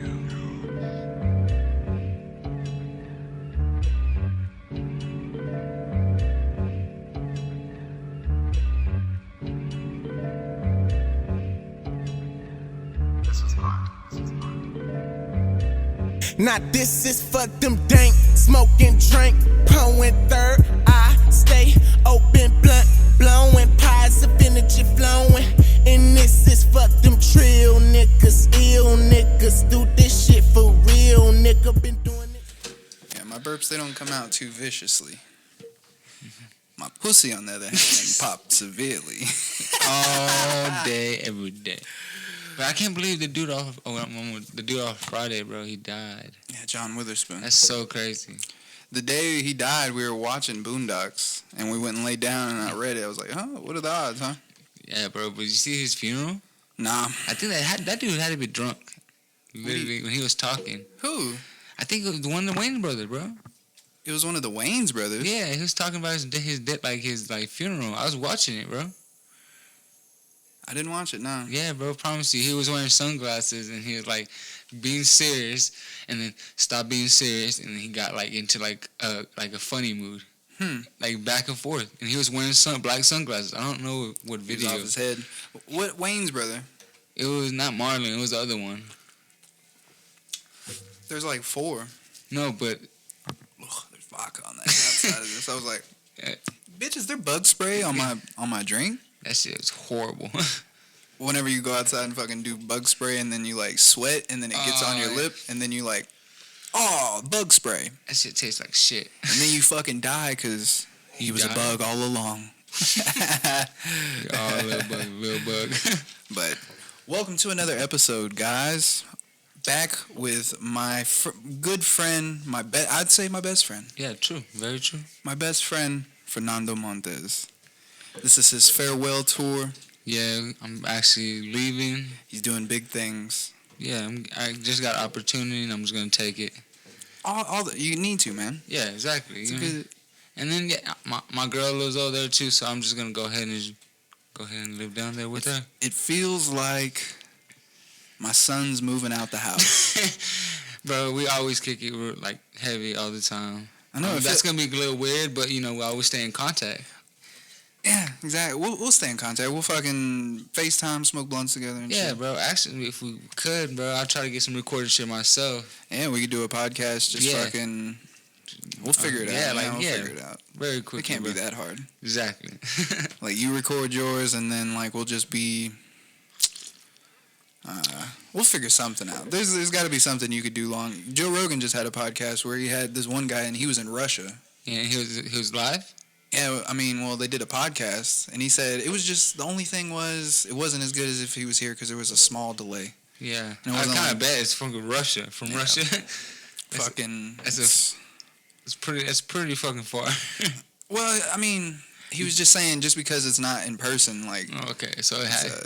Now this is for them dank, smoking drink, pouring third. I stay open, blunt, blowing, positive energy flowing. And this is for them trill niggas, ill niggas, do this shit for real, nigga. Been doing it. Yeah, my burps, they don't come out too viciously. My pussy, on the other hand, popped severely. All day, every day. But I can't believe the dude off Friday, bro, he died. Yeah, John Witherspoon. That's so crazy. The day he died, we were watching Boondocks, and we went and laid down, and I read it. I was like, what are the odds, huh? Yeah, bro, but you see his funeral? Nah. I think that dude had to be drunk, literally, when he was talking. Who? I think it was one of the Wayne brothers, bro. It was one of the Wayans brothers? Yeah, he was talking about his funeral. I was watching it, bro. I didn't watch it, no. Yeah, bro, promise you. He was wearing sunglasses, and he was, like, being serious, and then stopped being serious, and then he got, like, into, like a funny mood. Like, back and forth. And he was wearing black sunglasses. I don't know what video. He was off his head. What Wayne's brother? It was not Marlon. It was the other one. There's, like, 4. No, but... Ugh, there's vodka on that outside of this. I was like, bitch, is there bug spray on my drink? That shit is horrible. Whenever you go outside and fucking do bug spray and then you like sweat and then it gets on your lip and then you like, bug spray. That shit tastes like shit. And then you fucking die because he was a bug all along. Little bug. But welcome to another episode, guys. Back with my good friend, I'd say my best friend. Yeah, true. Very true. My best friend, Fernando Montes. This is his farewell tour. Yeah, I'm actually leaving. He's doing big things. Yeah, I just got opportunity, and I'm just gonna take it. You need to, man. Yeah, exactly. Good. And then my girl lives over there too, so I'm just gonna go ahead and live down there with her. It feels like my son's moving out the house. Bro, we always kick it like heavy all the time. I know that's gonna be a little weird, but we always stay in contact. Yeah, exactly. We'll stay in contact. We'll fucking FaceTime, smoke blunts together and shit. Yeah, bro. Actually, if we could, bro, I'll try to get some recorded shit myself. Yeah, we could do a podcast. Fucking. We'll figure it out. We'll figure it out. Very quickly. It can't be that hard. Exactly. Like you record yours, and then like we'll just be. We'll figure something out. There's got to be something you could do long. Joe Rogan just had a podcast where he had this one guy, and he was in Russia. Yeah, he was live. Yeah, I mean, well, they did a podcast, and he said it was just, the only thing was, it wasn't as good as if he was here because there was a small delay. Yeah. I kind of bet it's from Russia. Russia. It's pretty fucking far. Well, I mean, he was just saying just because it's not in person, like. Oh, okay, so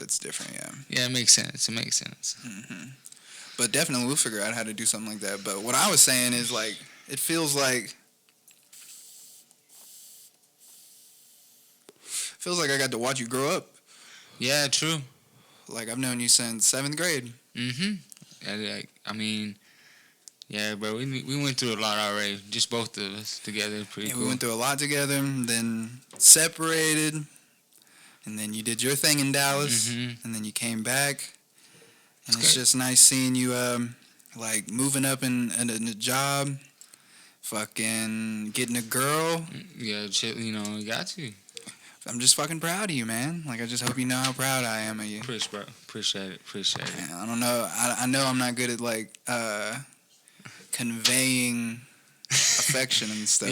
it's different, yeah. Yeah, it makes sense. Mm-hmm. But definitely we'll figure out how to do something like that. But what I was saying is, like, it feels like I got to watch you grow up. Yeah, true. Like, I've known you since 7th grade. Mm-hmm. I mean, yeah, bro, we went through a lot already. Just both of us together. Pretty cool. We went through a lot together, then separated, and then you did your thing in Dallas, and then you came back. And it's just nice seeing you, like, moving up in a job, fucking getting a girl. Yeah, you got to. I'm just fucking proud of you, man. Like, I just hope you know how proud I am of you. Appreciate it. Man, I don't know. I know I'm not good at, like, conveying affection and stuff.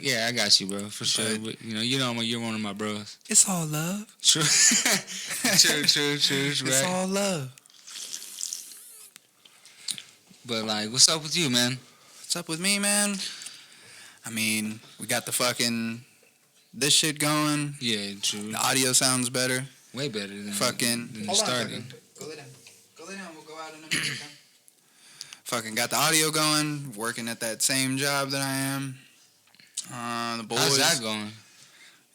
Yeah, I got you, bro, for sure. But, you're one of my bros. It's all love. True. True. It's right. all love. But, like, what's up with you, man? What's up with me, man? I mean, we got the fucking this shit going. Yeah, true. The audio sounds better. Way better than fucking. Hold on. Go lay down. We'll go out in a minute. Fucking got the audio going. Working at that same job that I am. The boys. How's that going?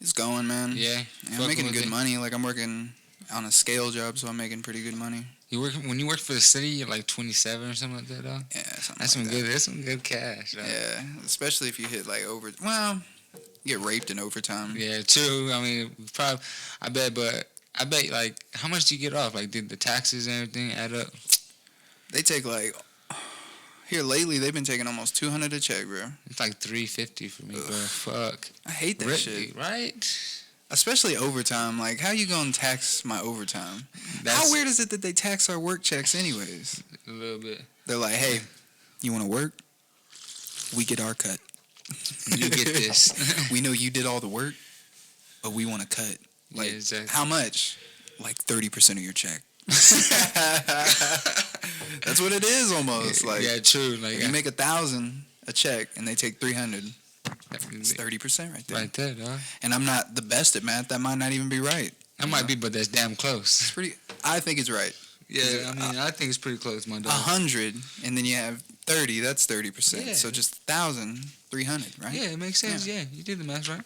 It's going, man. Yeah. I'm making good money. Like, I'm working on a scale job, so I'm making pretty good money. When you work for the city, you're like 27 or something like that, dog. Yeah, something That's like some that. good. That's some good cash, dog. Yeah, especially if you hit like over. Well, you get raped in overtime. Yeah, true. I mean, probably. I bet like how much do you get off? Like, did the taxes and everything add up? They take like here lately. They've been taking almost $200 a check, bro. It's like $350 for me, bro. Fuck. I hate that Really, shit. right? Especially overtime. Like, how you gonna tax my overtime? That's How weird is it that they tax our work checks anyways? a little bit. They're like, hey, you want to work? We get our cut. You get this. We know you did all the work, but we want to cut. Like, Yeah, exactly. how much? Like 30% of your check. That's what it is almost. Like, yeah, true. Like if you make $1,000 a check and they take 300, it's 30% right there. right there, dog. And I'm not the best at math. That might not even be right. That might be, but that's damn close. It's pretty. I think it's right. Yeah, I mean, I think it's pretty close, my dog. 100, and then you have 30. That's 30%. Yeah. So just 1,000, 300, right? Yeah, it makes sense. Yeah, you did the math, right?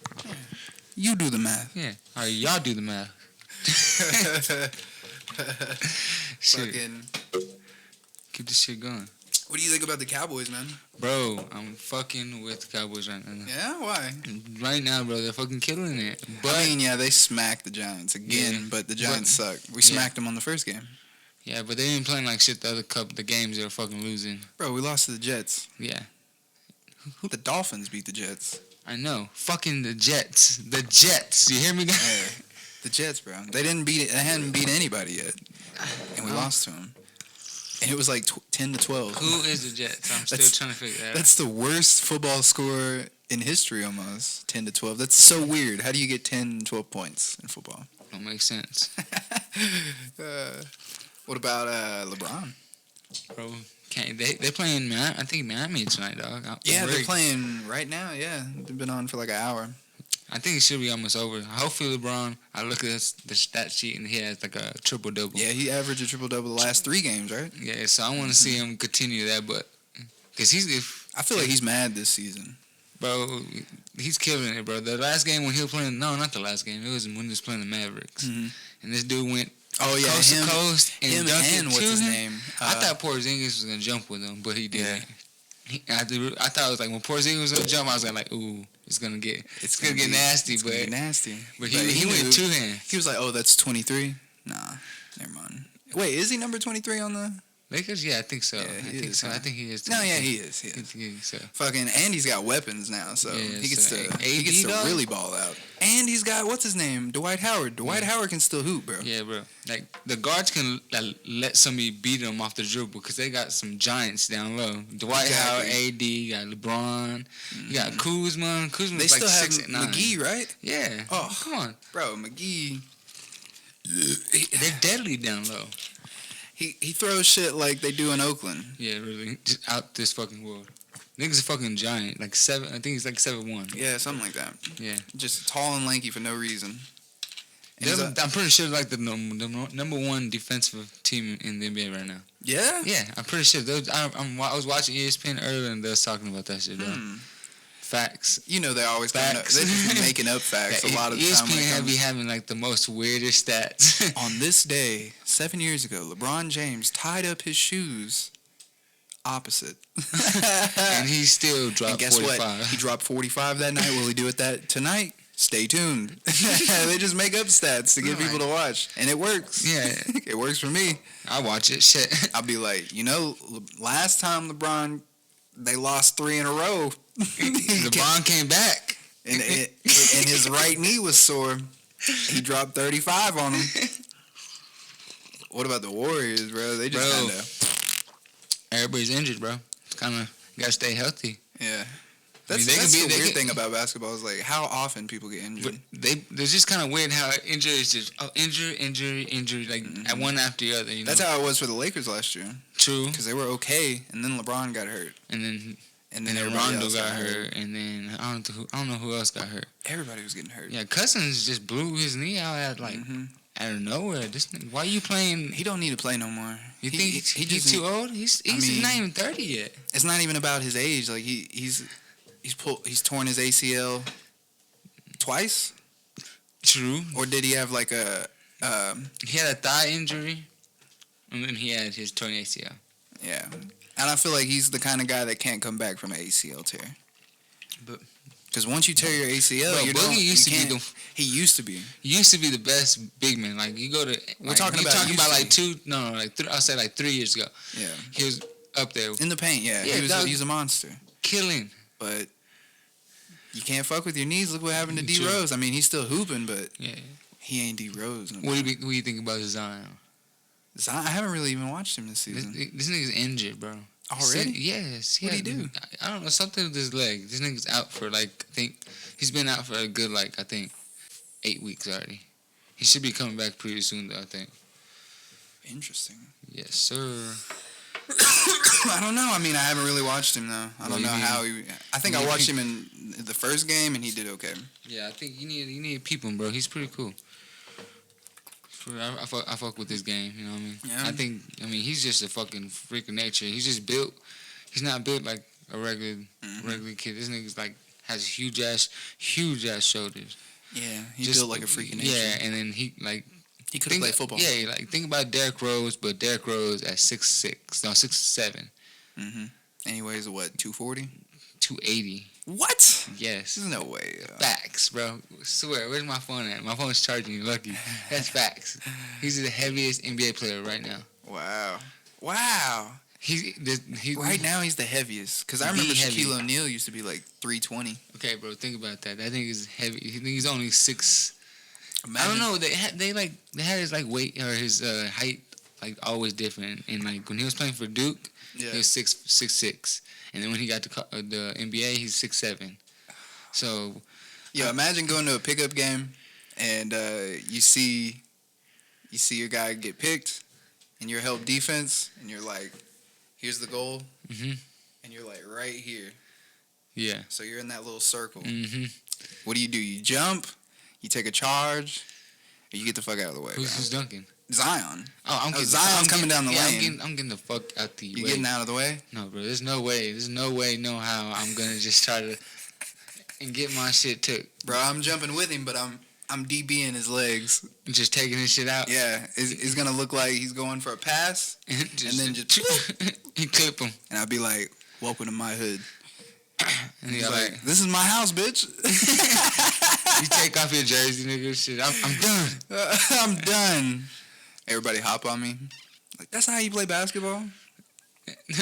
You do the math. Yeah. All right, y'all do the math. Shit, Fucking. keep this shit going. What do you think about the Cowboys, man? Bro, I'm fucking with the Cowboys right now. Yeah, why? Right now, bro, they're fucking killing it. But I mean, yeah, they smacked the Giants again, Yeah. but the Giants suck. We Yeah. smacked them on the first game. yeah, but they didn't play like shit the games they were fucking losing. Bro, we lost to the Jets. Yeah, The Dolphins beat the Jets. I know. Fucking the Jets. The Jets. You hear me, guys? Yeah, the Jets, bro. They didn't beat it. They hadn't beat anybody yet, and we Oh. lost to them. And it was like 10-12. Who is the Jets? I'm still That's- trying to figure that out. That's the worst football score in history, almost 10-12. That's so weird. How do you get 10, 12 points in football? Don't make sense. What about LeBron? Bro, they playing I think Miami tonight, dog. Yeah, they're playing right now. Yeah, they've been on for like an hour. I think it should be almost over. Hopefully LeBron, I look at the stat sheet and he has like a triple-double. Yeah, he averaged a triple-double the last 3 games, right? Yeah, so I want to see him continue that, but because I feel like he's mad this season. bro, he's killing it, bro. The last game when he was playing, no, not the last game. It was when he was playing the Mavericks, Mm-hmm. and this dude went Oh yeah, coast him, to coast and him dunked and it what's to his him. name? I thought Porzingis was gonna jump with him, but he didn't. I thought it was like when Porzingis was gonna jump, I was like, ooh, it's gonna get nasty, it's but gonna get nasty. but he went knew. 2 hands. He was like, "Oh, that's 23." Nah, never mind. Wait, is he number 23 on the? Lakers? Yeah, I think so. Yeah, I he think is, so. huh? I think he is. No, yeah, he is. He I is. think he is, so. Fucking, and he's got weapons now, so Yeah, he gets so to AD, dog? really ball out. And he's got what's his name, Dwight Howard. Dwight Howard can still hoop, bro. Yeah, bro. Like the guards can let somebody beat them off the dribble because they got some giants down low. Dwight Howard, AD, you got LeBron, you got Kuzma. Kuzma's They like still have 6'9". McGee, right? Yeah. Oh. Come on. Bro, McGee. They're deadly down low. He throws shit like they do in Oakland. Yeah, really. Just out this fucking world. Nigga's a fucking giant. Like 7. I think he's like 7'1". Yeah, something like that. Yeah. Just tall and lanky for no reason. And he's I'm pretty sure like the number 1 defensive team in the NBA right now. yeah? Yeah, I'm pretty sure. I was watching ESPN earlier and they was talking about that shit, bro. Facts. You know they're always coming up. Facts. They're just making up facts a lot of the time. when it ESPN comes- be having like the most weirdest stats. On this day, 7 years ago, LeBron James tied up his shoes opposite. And he still dropped And guess 45. what? He dropped 45 that night. Will he do it tonight? Stay tuned. They just make up stats to get people to watch. And it works. Yeah. It works for me. I watch it. Shit. I'll be like, last time LeBron, they lost 3 in a row. LeBron came back. And his right knee was sore. He dropped 35 on him. What about the Warriors, bro? They just kind of... Everybody's injured, bro. It's kind of gotta stay healthy. Yeah. I mean, That's the weird thing about basketball is like how often people get injured. But they're just kind of weird how injury is just injury, like at one after the other. You know? That's how it was for the Lakers last year. True. Because they were okay, and then LeBron got hurt. And then everybody Rondo else got hurt, and then I don't know who else got hurt. Everybody was getting hurt. Yeah, Cousins just blew his knee out at out of nowhere. This nigga, why you playing? He don't need to play no more. You think he's too old? He's not even 30 yet. It's not even about his age. Like he's torn his ACL twice. True. Or did he have like a He had a thigh injury. And then he had his torn ACL. Yeah. And I feel like he's the kind of guy that can't come back from an ACL tear. But because once you tear your ACL, bro, you Boogie don't. used You to be can't. He used to be. He used to be the best big man. Like you go to, We're like, talking you about talking used about to like two, no, like I'll say like 3 years ago. Yeah. He was up there In the paint, yeah. Yeah, He was a monster. killing. But you can't fuck with your knees. Look what happened to D True. Rose. I mean, he's still hooping, but Yeah. he ain't D Rose. No What do you think about Zion? I haven't really even watched him this This, season. this nigga's injured, bro. Already? Yes. What'd he do? I don't know, something with his leg. This nigga's out for like, I think, he's been out for a good like, I think, 8 weeks already. He should be coming back pretty soon though, I think. Interesting. Yes, sir. I don't know. I mean, I haven't really watched him though. I don't know how he. I think I watched him in the first game and he did okay. Yeah, I think you need to peep him, bro. He's pretty cool. I fuck with this game, you know what I mean? Yeah. I mean, he's just a fucking freak of nature. He's just built. He's not built like a regular kid. This nigga's like has huge ass shoulders. Yeah, he's built like a freak of nature. Yeah, and then he like he could have played football. Yeah, like think about Derrick Rose, but Derrick Rose at 6'7". Mm-hmm. And he weighs what, 240? 280. What? Yes. There's no way. Facts, bro. Swear. Where's my phone at? My phone's charging. You lucky. That's facts. He's the heaviest NBA player right now. Wow. He right now he's the heaviest. Because I remember Shaquille O'Neal used to be like 320. Okay, bro. Think about that. That thing is heavy. I think he's only 6. Imagine. I don't know. They had his like weight or his height like always different. And like when he was playing for Duke, he was 6'6". And then when he got to the NBA, he's 6'7". So, imagine going to a pickup game, and you see your guy get picked, and you're help defense, and you're like, here's the goal, and you're like right here. Yeah. So you're in that little circle. Mm-hmm. What do? You jump, you take a charge, or you get the fuck out of the way. Who's dunking? Zion. Zion's coming down the lane. I'm getting the fuck out the way. You getting out of the way? No, bro. There's no way, no how I'm gonna just try to and get my shit took. Bro, I'm jumping with him, but I'm DBing his legs. Just taking his shit out. Yeah, it's gonna look like he's going for a pass, and then just he clip him, and I'll be like, "Welcome to my hood." And he's like, "This is my house, bitch." You take off your jersey, nigga. Shit, I'm done. I'm done. Everybody hop on me. Like, that's not how you play basketball?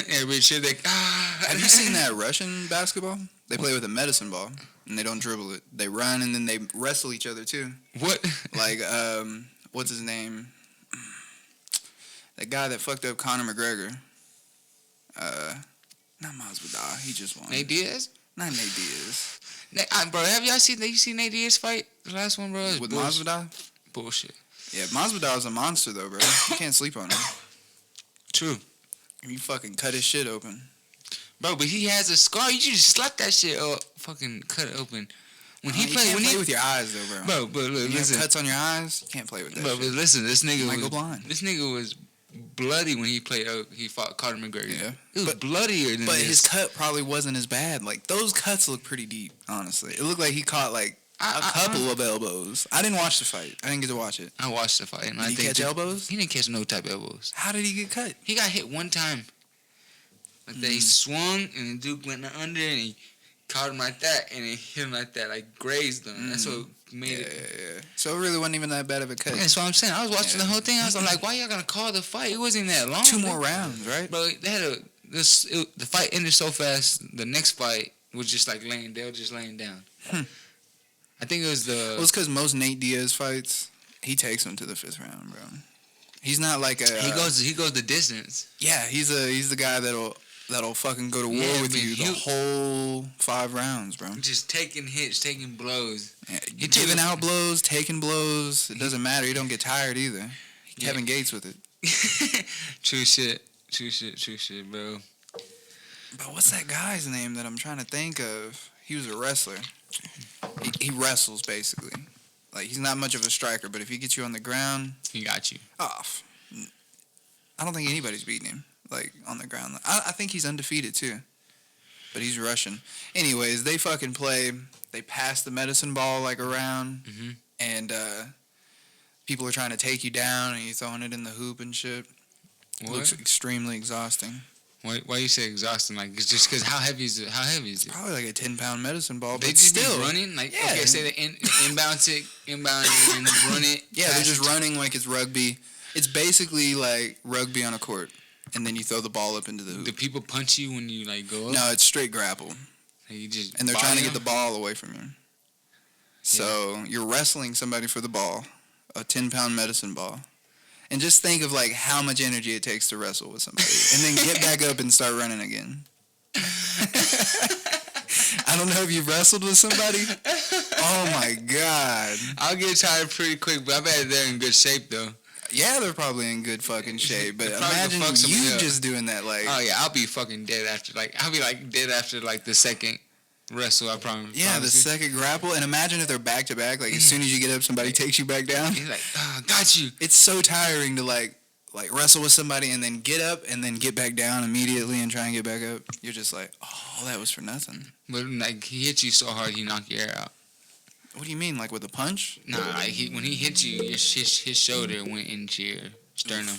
Everybody shit like, Have you seen that Russian basketball? They play with a medicine ball, and they don't dribble it. They run, and then they wrestle each other, too. What? Like, what's his name? That guy that fucked up Conor McGregor. Not Masvidal. He just won. Nate Diaz? Not Nate Diaz. Bro, have y'all seen Nate Diaz fight? The last one, bro? With Masvidal? Bullshit. Yeah, Masvidal's a monster, though, bro. You can't sleep on him. True. You fucking cut his shit open. Bro, but he has a scar. You just slap that shit up. Fucking cut it open. When he play with your eyes, though, bro. Bro, but look, when you listen. have cuts on your eyes, you can't play with that shit. But listen, this nigga might go blind. This nigga was bloody when he fought Conor McGregor. Yeah. It was bloodier than But this. his cut probably wasn't as bad. Like, those cuts look pretty deep, honestly. It looked like he caught, like, a couple of elbows. I didn't watch the fight. I didn't get to watch it. I watched the fight. And Did he catch elbows? He didn't catch no type of elbows. How did he get cut? He got hit one time. Like that, he swung, and the dude went under, and he caught him like that, and he hit him like that, like grazed him. That's what made it. Yeah. So it really wasn't even that bad of a cut. That's what I'm saying. I was watching the whole thing. I was like, why y'all gonna call the fight? It wasn't even that long. 2 more rounds, right? Bro, they had the fight ended so fast. The next fight was just like they were just laying down. I think it was Well, it's because most Nate Diaz fights, he takes them to the 5th round, bro. He's not like a. He goes the distance. Yeah, he's the guy that'll fucking go to war with you the whole 5 rounds, bro. Just taking hits, taking blows. Yeah, giving out blows, taking blows. It doesn't matter. He don't get tired either. Kevin Gates with it. True shit, bro. But what's that guy's name that I'm trying to think of? He was a wrestler. He wrestles, basically. Like, he's not much of a striker, but if he gets you on the ground... He got you. Off. I don't think anybody's beating him, like, on the ground. I think he's undefeated, too. But he's Russian. Anyways, they fucking play. They pass the medicine ball, like, around. And people are trying to take you down, and you're throwing it in the hoop and shit. What? Looks extremely exhausting. Why you say exhausting? Like, it's just because how heavy is it? How heavy is it? Probably like a 10-pound medicine ball, They but just still. be running? Like, Yeah. okay, say they inbound it, and run it. Yeah, they're pass just it. running like it's rugby. It's basically like rugby on a court, and then you throw the ball up into the hoop. Do people punch you when you, like, go up? No, it's straight grapple. Like, you just And they're trying to body get the them? ball away from you. So you're wrestling somebody for the ball, a 10-pound medicine ball. And just think of like how much energy it takes to wrestle with somebody. And then get back up and start running again. I don't know if you've wrestled with somebody. Oh my God. I'll get tired pretty quick, but I bet they're in good shape, though. Yeah, they're probably in good fucking shape. But They probably imagine could fuck somebody you up. just doing that like... Oh, yeah, I'll be fucking dead after, like, I'll be, like, dead after, like, the second wrestle, I promise. Yeah, the second grapple. And imagine if they're back to back. Like as soon as you get up, somebody takes you back down. He's like, got you. It's so tiring to like wrestle with somebody and then get up and then get back down immediately and try and get back up. You're just like, oh, that was for nothing. But, like, he hit you so hard, he knocked your air out. What do you mean, like with a punch? Nah, like, when he hit you, his shoulder went into your sternum.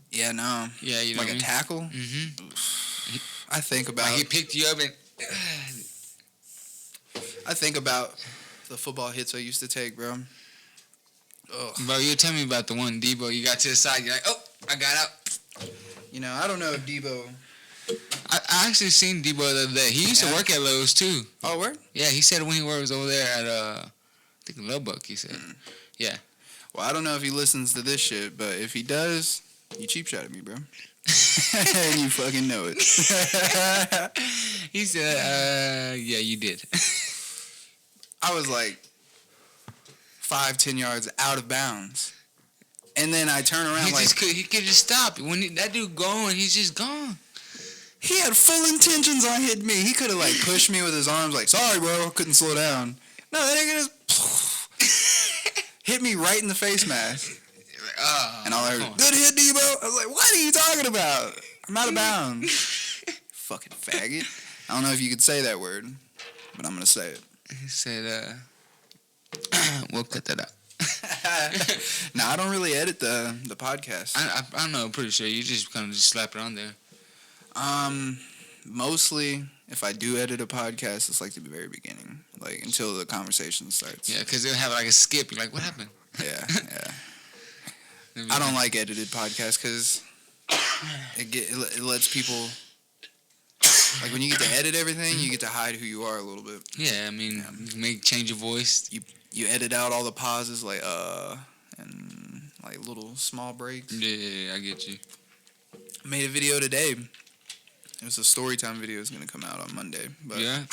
Yeah, no. Yeah, you know like what I a mean? tackle? Mm-hmm. I think about Like, he picked you up and... the football hits I used to take, bro. Ugh. Bro, you tell me about the one, Debo. You got to the side, you're like, oh, I got out. You know, I don't know if Debo... I actually seen Debo the other day. He used to work at Lowe's, too. Oh, where? Yeah, he said when he was over there at, I think Lubbock, he said. Yeah. Well, I don't know if he listens to this shit, but if he does, you cheap shot at me, bro. And you fucking know it. He said, yeah, you did. I was like 5-10 yards out of bounds. And then I turn around He could just stop. When that dude going, he's just gone. He had full intentions on hitting me. He could have like pushed me with his arms like, sorry bro, couldn't slow down. No, that nigga just hit me right in the face mask. And all I heard, good hit, Debo. I was like, what are you talking about? I'm out of bounds. Fucking faggot. I don't know if you could say that word, but I'm going to say it. He said, we'll cut that out. No, I don't really edit the podcast. I don't know, I'm pretty sure. You just kind of just slap it on there. Mostly, if I do edit a podcast, it's like the very beginning, like until the conversation starts. Yeah, because they'll have like a skip. You're like, what happened? Yeah. I don't like edited podcasts because it lets people, like when you get to edit everything, you get to hide who you are a little bit. Yeah, I mean, you change your voice. You edit out all the pauses, like and like little small breaks. Yeah, I get you. I made a video today. It was a story time video. It's gonna come out on Monday. But Yeah,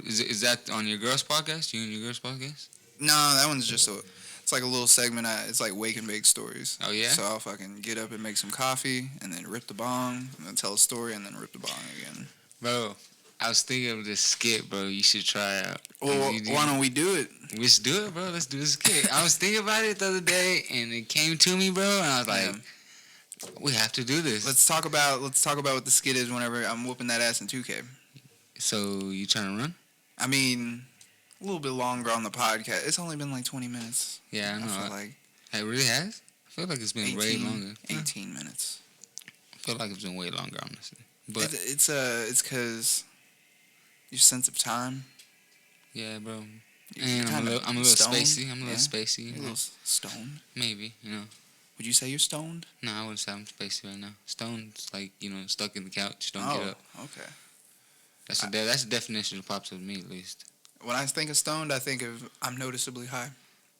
is that on your girls' podcast? You and your girls' podcast? no, that one's just it's like a little segment. It's like wake and bake stories. Oh yeah. So I'll fucking get up and make some coffee, and then rip the bong, and then tell a story, and then rip the bong again. Bro, I was thinking of this skit, bro. You should try out. Well, why don't we do it? We should do it, bro. Let's do this skit. I was thinking about it the other day, and it came to me, bro, and I was like, we have to do this. Let's talk about what the skit is whenever I'm whooping that ass in 2K. So you trying to run? I mean, a little bit longer on the podcast. It's only been like 20 minutes. Yeah, I know. I feel like it really has? I feel like it's been way longer. 18 minutes. I feel like it's been way longer, honestly. But it's because your sense of time. Yeah, bro. You're And I'm a little stoned. spacey. I'm a little spacey. You're a little stoned. Maybe, you know. Would you say you're stoned? No, I wouldn't say I'm spacey right now. Stoned's like, you know, stuck in the couch, don't get up. Okay. That's the definition that pops up to me, at least. When I think of stoned, I think of I'm noticeably high.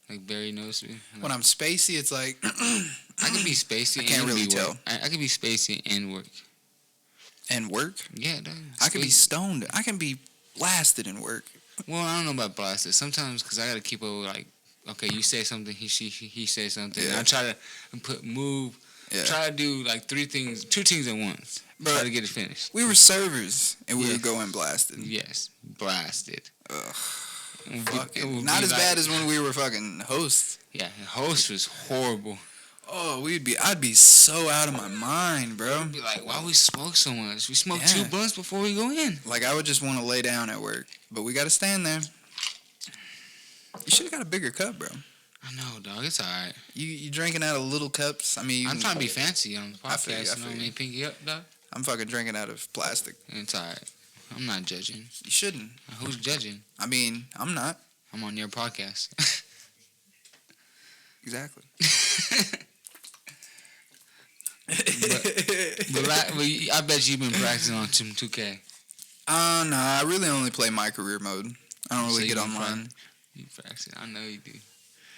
Like, very noticeably. Like, When I'm spacey, it's like I can be spacey I can't and really be tell. work. I can be spacey and work. and work. Yeah, dog. I can be Spacey. stoned. I can be blasted in work. Well, I don't know about blasted. Sometimes, because I got to keep up with, like, okay, you say something, he says something. Yeah. I try to move, Yeah. try to do, like, two things at once. Bro, try to get it finished. We were servers, and we Yeah. were going blasted. Yes, blasted. Ugh. It would Fucking, be not as like- bad as when we were fucking hosts. Yeah, the host was horrible. Oh, I'd be so out of my mind, bro. I'd be like, why we smoke so much? We smoke 2 Yeah. blunts before we go in. Like, I would just want to lay down at work, but we got to stand there. You should have got a bigger cup, bro. I know, dog. It's all right. You drinking out of little cups? I mean, I'm trying to be fancy on the I feel you, podcast. I You know feel what I you. mean? Pinky up, dog. I'm fucking drinking out of plastic. It's all right. I'm not judging. You shouldn't. Who's judging? I mean, I'm not. I'm on your podcast. Exactly. but I bet you've been practicing on 2K. No, I really only play my career mode. I don't really get online. You practice. I know you do.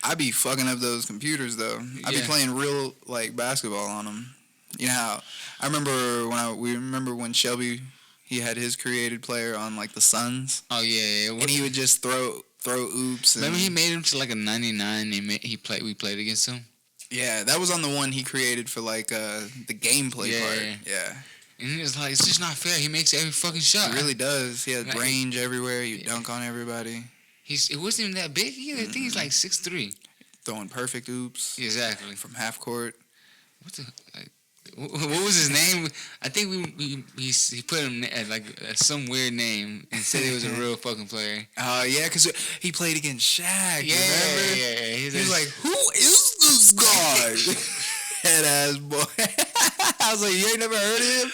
I be fucking up those computers though. I be playing real like basketball on them. You know how I remember when Shelby he had his created player on like the Suns. Oh yeah. And he would just throw oops. Remember he made him to like a 99. We played against him. Yeah, that was on the one he created for like the gameplay part. Yeah. And he was like, it's just not fair. He makes every fucking shot. He really does. He had range everywhere. He would dunk on everybody. It wasn't even that big either. I think he's like 6'3". Throwing perfect oops. Exactly. From half court. What was his name? I think he put him at like some weird name and said he was a real fucking player. Yeah, because he played against Shaq. Yeah, remember? yeah. He was like, who is this guy? Head ass boy. I was like, you ain't never heard of him?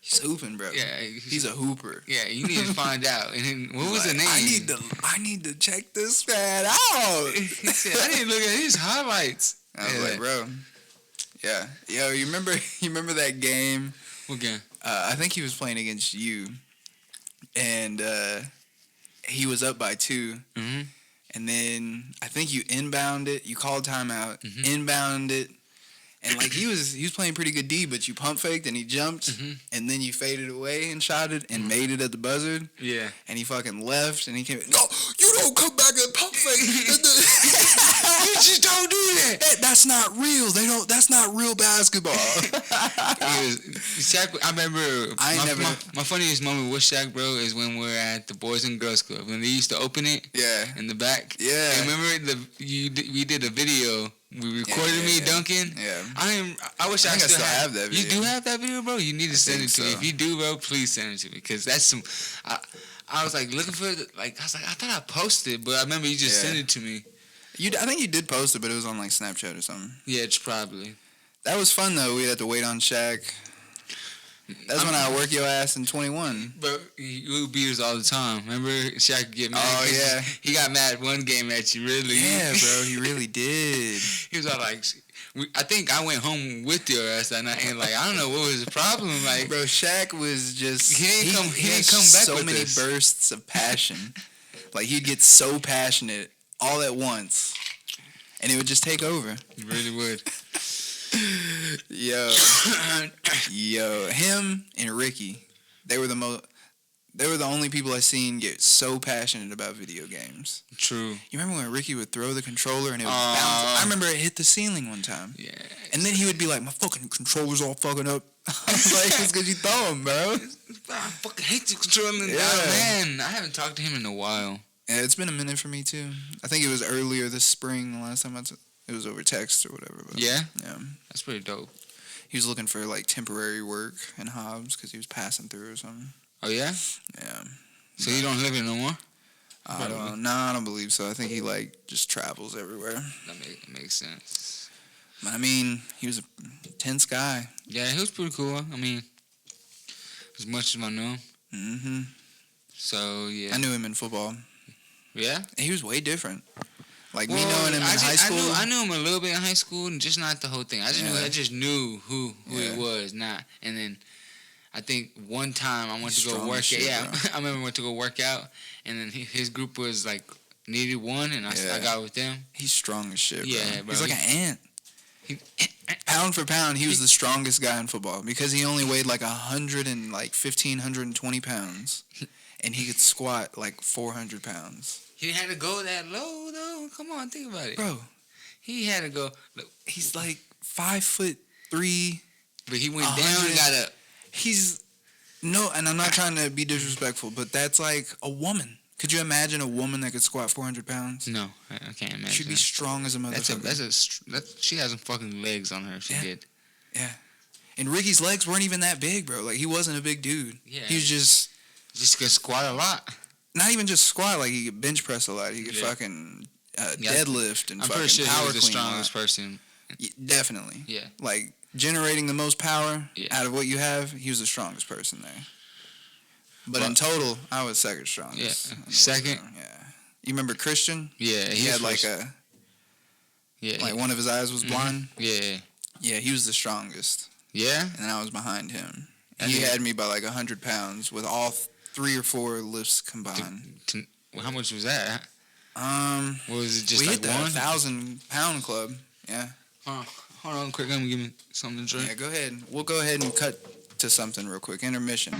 He's hooping, bro. Yeah, he's a hooper. Yeah, you need to find out. And then, what was the name? I need to check this man out. He said, I need to look at his highlights. I was like, bro. Yeah. Yo, you remember that game? What game? I think he was playing against you. And he was up by 2. Mm-hmm. And then I think you inbound it. You called timeout. Mm-hmm. Inbound it. And like he was playing pretty good D, but you pump faked and he jumped, and then you faded away and shot it and made it at the buzzer. Yeah. And he fucking left and he came. No, you don't come back and pump fake. You just don't do that. That's not real. That's not real basketball. Shaq, I remember. My funniest moment with Shaq, bro, is when we're at the Boys and Girls Club when they used to open it. Yeah. In the back. Yeah. And remember we did a video. We recorded me dunking. Yeah. I wish I still have that video. You do have that video, bro? You need to send it to me. If you do, bro, please send it to me. Because that's some... I was like looking for it. I thought I posted it, but I remember you just sent it to me. I think you did post it, but it was on like Snapchat or something. Yeah, it's probably. That was fun though. We'd have to wait on Shaq. That's when I work your ass in 21. But you beat us all the time. Remember Shaq get mad? Oh, yeah. He got mad one game at you, really. Yeah, bro. He really did. He was all like... I think I went home with your ass that night and I don't know what was the problem. Like, bro, Shaq was just... He didn't come back so with many bursts of passion. Like, he'd get so passionate all at once. And it would just take over. He really would. Yo, him and Ricky, they were the only people I seen get so passionate about video games. True. You remember when Ricky would throw the controller and it would bounce? I remember it hit the ceiling one time. Yeah. And then he would be like, my fucking controller's all fucking up. I was like, it's because you throw him, bro. I fucking hate the controller. Man, I haven't talked to him in a while. Yeah, it's been a minute for me too. I think it was earlier this spring, the last time it was over text or whatever. But yeah? Yeah. That's pretty dope. He was looking for like temporary work in Hobbs because he was passing through or something. Oh, yeah? Yeah. So you don't live here no more? I don't believe so. I think he just travels everywhere. That makes sense. But I mean, he was a tense guy. Yeah, he was pretty cool. I mean, as much as I knew him. Mm-hmm. So, yeah. I knew him in football. Yeah? He was way different. Like me knowing him in high school. I knew him a little bit in high school, and just not the whole thing. I just knew who he was, not. And then I think one time I went to go work out. Yeah, I remember I went to go work out, and then his group was needed one, and I got with them. He's strong as shit, bro. Yeah, bro. He's like an ant. Pound for pound, he was the strongest guy in football because he only weighed 1,520 pounds, and he could squat 400 pounds. He had to go that low, though. Come on, think about it, bro. He had to go. Look, he's 5'3", but he went down and got up. And I'm not trying to be disrespectful, but that's like a woman. Could you imagine a woman that could squat 400 pounds? No, I can't imagine. She'd be strong as a motherfucker. She has some fucking legs on her. She did. Yeah. And Ricky's legs weren't even that big, bro. He wasn't a big dude. Yeah. He was just could squat a lot. Not even just squat. He could bench press a lot. He could fucking deadlift and I'm fucking pretty sure power he was the clean. strongest person. Definitely. Yeah. Like, generating the most power Yeah. out of what you have, he was the strongest person there. But in total, I was second strongest. Yeah. Second? Yeah. You remember Christian? Yeah. He had like one of his eyes was blind. Yeah. Yeah, he was the strongest. Yeah? And then I was behind him. And He had me by like 100 pounds with all 3 or 4 lifts combined. How much was that? What was it, just we like hit the one? 1,000-pound club. Yeah. Hold on, quick. Let me give me something to drink. Yeah, go ahead. We'll go ahead and cut to something real quick. Intermission.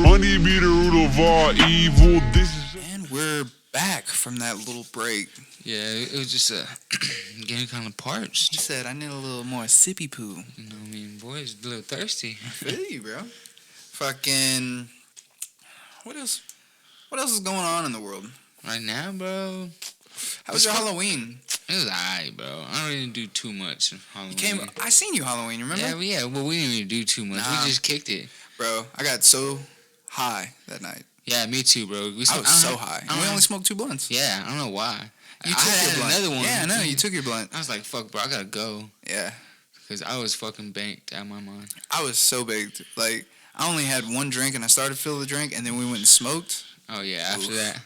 Money be the root of all evil. And we're back from that little break. Yeah, it was just getting kind of parched. He said, I need a little more sippy poo. You know what I mean? Boys, a little thirsty. I feel you, bro. Fucking... What else is going on in the world? Right now, bro. How was your Halloween? It was alright, bro. I don't really do too much Halloween. I seen you Halloween, remember? Yeah, well, we didn't really do too much. Nah. We just kicked it. Bro, I got so high that night. Yeah, me too, bro. I was so high. And we only smoked 2 blunts. Yeah, I don't know why. You I took had your blunt. another one. Yeah, I know. You took your blunt. I was like, fuck, bro, I gotta go. Yeah. Because I was fucking banked out of my mind. I was so baked. Like, I only had 1 drink, and I started to fill the drink, and then we went and smoked. Oh, yeah, after that.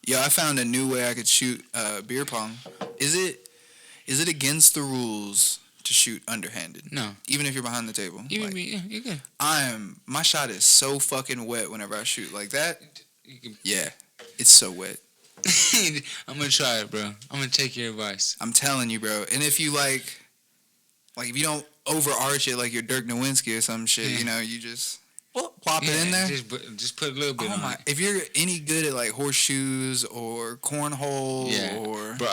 Yo, I found a new way I could shoot beer pong. Is it against the rules to shoot underhanded? No. Even if you're behind the table? Yeah, you're good. My shot is so fucking wet whenever I shoot like that. You Yeah, it's so wet. I'm gonna try it, bro. I'm gonna take your advice. I'm telling you, bro. And if you like if you don't overarch it like you're Dirk Nowinski or some shit, you know, you just plop it in there. Just put a little bit on it. If you're any good at like horseshoes or cornhole or bro,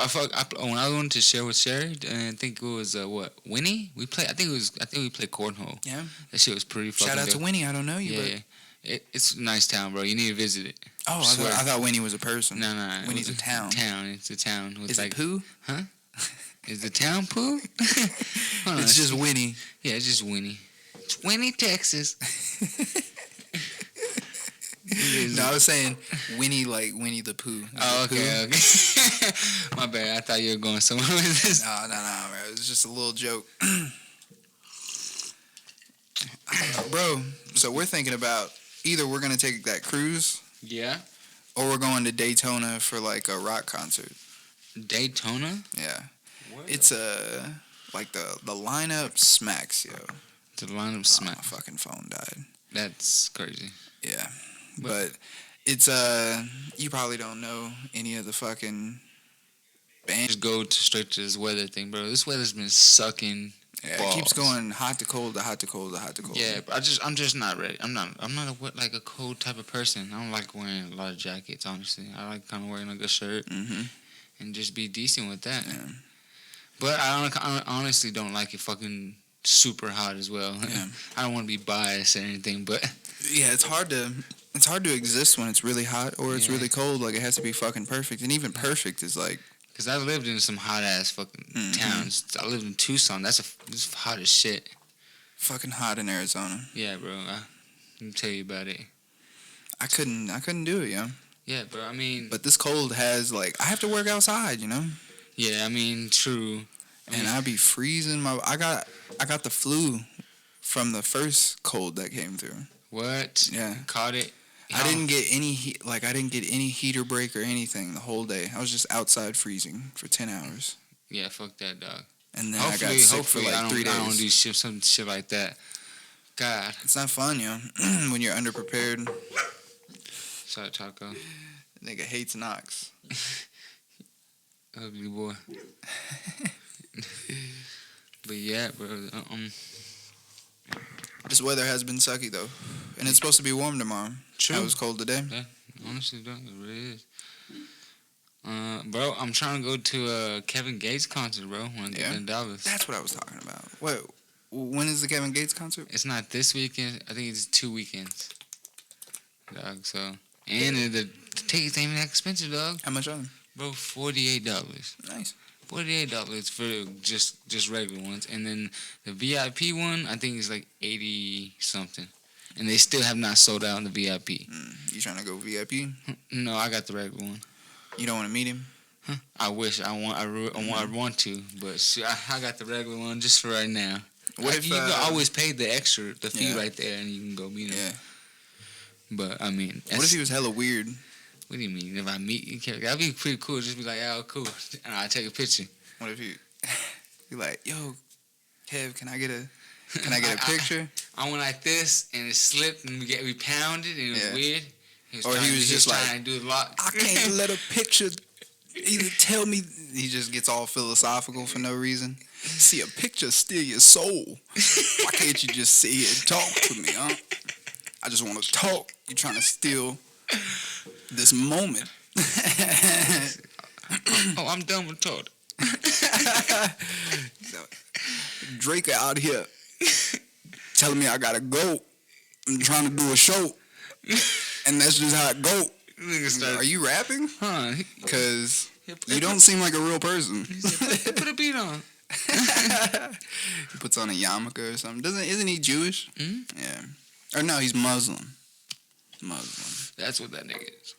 when I went to share with Sherry, and I think it was Winnie. I think we played cornhole. Yeah, that shit was pretty fucking shout out to dope. Winnie. I don't know you, Yeah, it's a nice town, bro. You need to visit it. Oh, I thought Winnie was a person. No, Winnie's a town. It's a town. Is it poo? Huh? Is the town poo? It's just Winnie. Yeah, it's just Winnie. It's Winnie, Texas. No, I was saying Winnie like Winnie the Pooh. Oh, okay. My bad. I thought you were going somewhere with this. No, bro. It was just a little joke. Bro, so we're thinking about either we're going to take that cruise. Yeah. Or we're going to Daytona for like a rock concert. Daytona? Yeah. It's like the lineup smacks, yo. The lineup smacks. My fucking phone died. That's crazy. Yeah. But it's you probably don't know any of the fucking bands. Just go straight to this weather thing, bro. This weather's been sucking. Yeah, balls. it keeps going hot to cold to hot to cold to hot to cold. Yeah, but I'm just not ready. I'm not a cold type of person. I don't like wearing a lot of jackets, honestly. I like kind of wearing like a shirt and just be decent with that. Yeah. But I honestly don't like it fucking super hot as well. Yeah. I don't want to be biased or anything, but yeah, it's hard to exist when it's really hot or it's really cold. Like, it has to be fucking perfect, and even perfect is like. Because I lived in some hot ass fucking towns. I lived in Tucson. It's hot as shit. Fucking hot in Arizona. Yeah, bro. I can tell you about it. I couldn't do it, yo. Yeah, bro. I mean, but this cold has like I have to work outside, you know. Yeah, I mean, true. And I be freezing I got the flu from the first cold that came through. What? Yeah. Caught it? I didn't get any heater break or anything the whole day. I was just outside freezing for 10 hours. Yeah, fuck that, dog. And then I got sick for like 3 days. I don't do some shit like that. God. It's not fun, yo. When you're underprepared. Sorry, Taco. Nigga hates Knox. Ugly boy. But yeah, bro. This weather has been sucky though, and it's supposed to be warm tomorrow. True. It was cold today. Yeah, honestly, though, it really is. Bro, I'm trying to go to a Kevin Gates concert, bro. When I get in Dallas. That's what I was talking about. What? When is the Kevin Gates concert? It's not this weekend. I think it's 2 weekends. Dog, so. And the tickets ain't even that expensive, dog. How much are they? Bro, $48. Nice. $48 for just regular ones. And then the VIP one, I think is like 80 something. And they still have not sold out on the VIP. You trying to go VIP? No, I got the regular one. You don't want to meet him? I wish I want to, but see, I got the regular one just for right now. What if you can always pay the fee right there, and you can go meet him. Yeah. But I mean, what if he was hella weird? What do you mean? If I meet you, that'd be pretty cool. Just be like, "Oh, cool," and I take a picture. What if you like, "Yo, Kev, can I get a picture?" I went like this, and it slipped, and we pounded, and it was weird. He was just trying to do a lot. I can't let a picture either tell me. He just gets all philosophical for no reason. See, a picture steal your soul. Why can't you just sit here and talk to me, huh? I just want to talk. You're trying to steal this moment. Oh, I'm done with talk. Drake out here telling me I gotta go. I'm trying to do a show, and that's just how it go. Are you rapping? Huh? Because you don't seem like a real person. Put a beat on. He puts on a yarmulke or something. Isn't he Jewish? Mm-hmm. Yeah. Or no, he's Muslim. That's what that nigga is.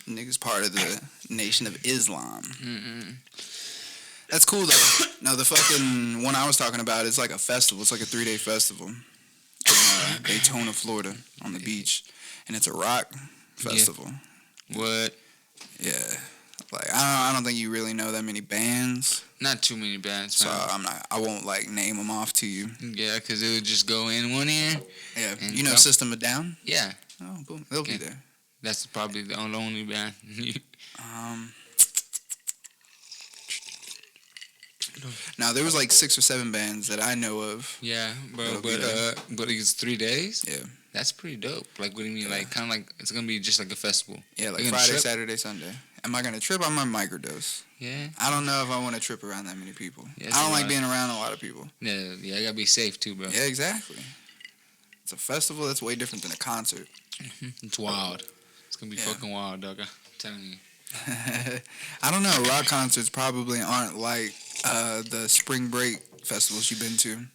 Nigga's part of the Nation of Islam. Mm-mm. That's cool though. No, the fucking one I was talking about is like a festival. It's like a 3-day festival in Daytona, Florida, on the beach, and it's a rock festival. Yeah. What? Yeah. Like I don't think you really know that many bands. Not too many bands, so man. I won't like name them off to you. Yeah, because it would just go in one ear. Yeah. You know System of a Down? Yeah. Oh, boom. They'll be there. That's probably the only band. Now there was like 6 or 7 bands that I know of. Yeah, bro, but it's 3 days. Yeah, that's pretty dope. Like, what do you mean? Yeah. Like, kind of like it's gonna be just like a festival. Yeah, like Friday, Saturday, Sunday. Am I gonna trip? I'm on microdose. Yeah. I don't know if I want to trip around that many people. Yeah, I don't like being around a lot of people. Yeah, you gotta be safe too, bro. Yeah, exactly. It's a festival. That's way different than a concert. It's wild. It's gonna be fucking wild, dog. I'm telling you. I don't know. Rock concerts probably aren't like the spring break festivals you've been to.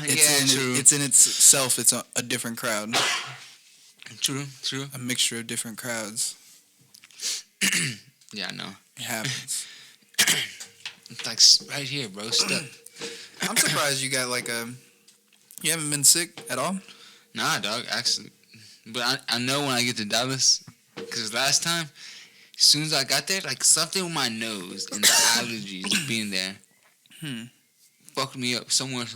It's in itself. It's a different crowd. True. A mixture of different crowds. Yeah, I know. It happens. It's like right here, bro. Stuck. I'm surprised you got like you haven't been sick at all? Nah, dog. Actually, but I know when I get to Dallas, because last time, as soon as I got there, like something with my nose and the allergies being there, fucked me up somewhere.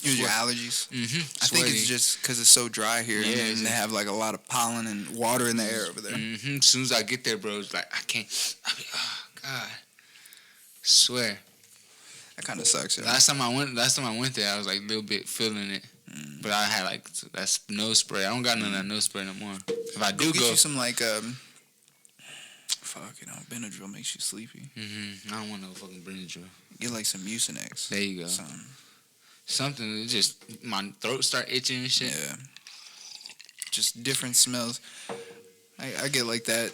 It was your allergies? Mm-hmm. I think it's just because it's so dry here, and they have like a lot of pollen and water in the air over there. Mm-hmm. As soon as I get there, bro, it's like I can't. Oh God, swear. That kind of sucks. Yeah. Last time I went there, I was like a little bit feeling it, but I had like that nose spray. I don't got none of that nose spray no more. If I do get you some like Benadryl makes you sleepy. Mm-hmm. I don't want no fucking Benadryl. Get like some Mucinex. There you go. Something that just my throat start itching and shit. Yeah. Just different smells. I get like that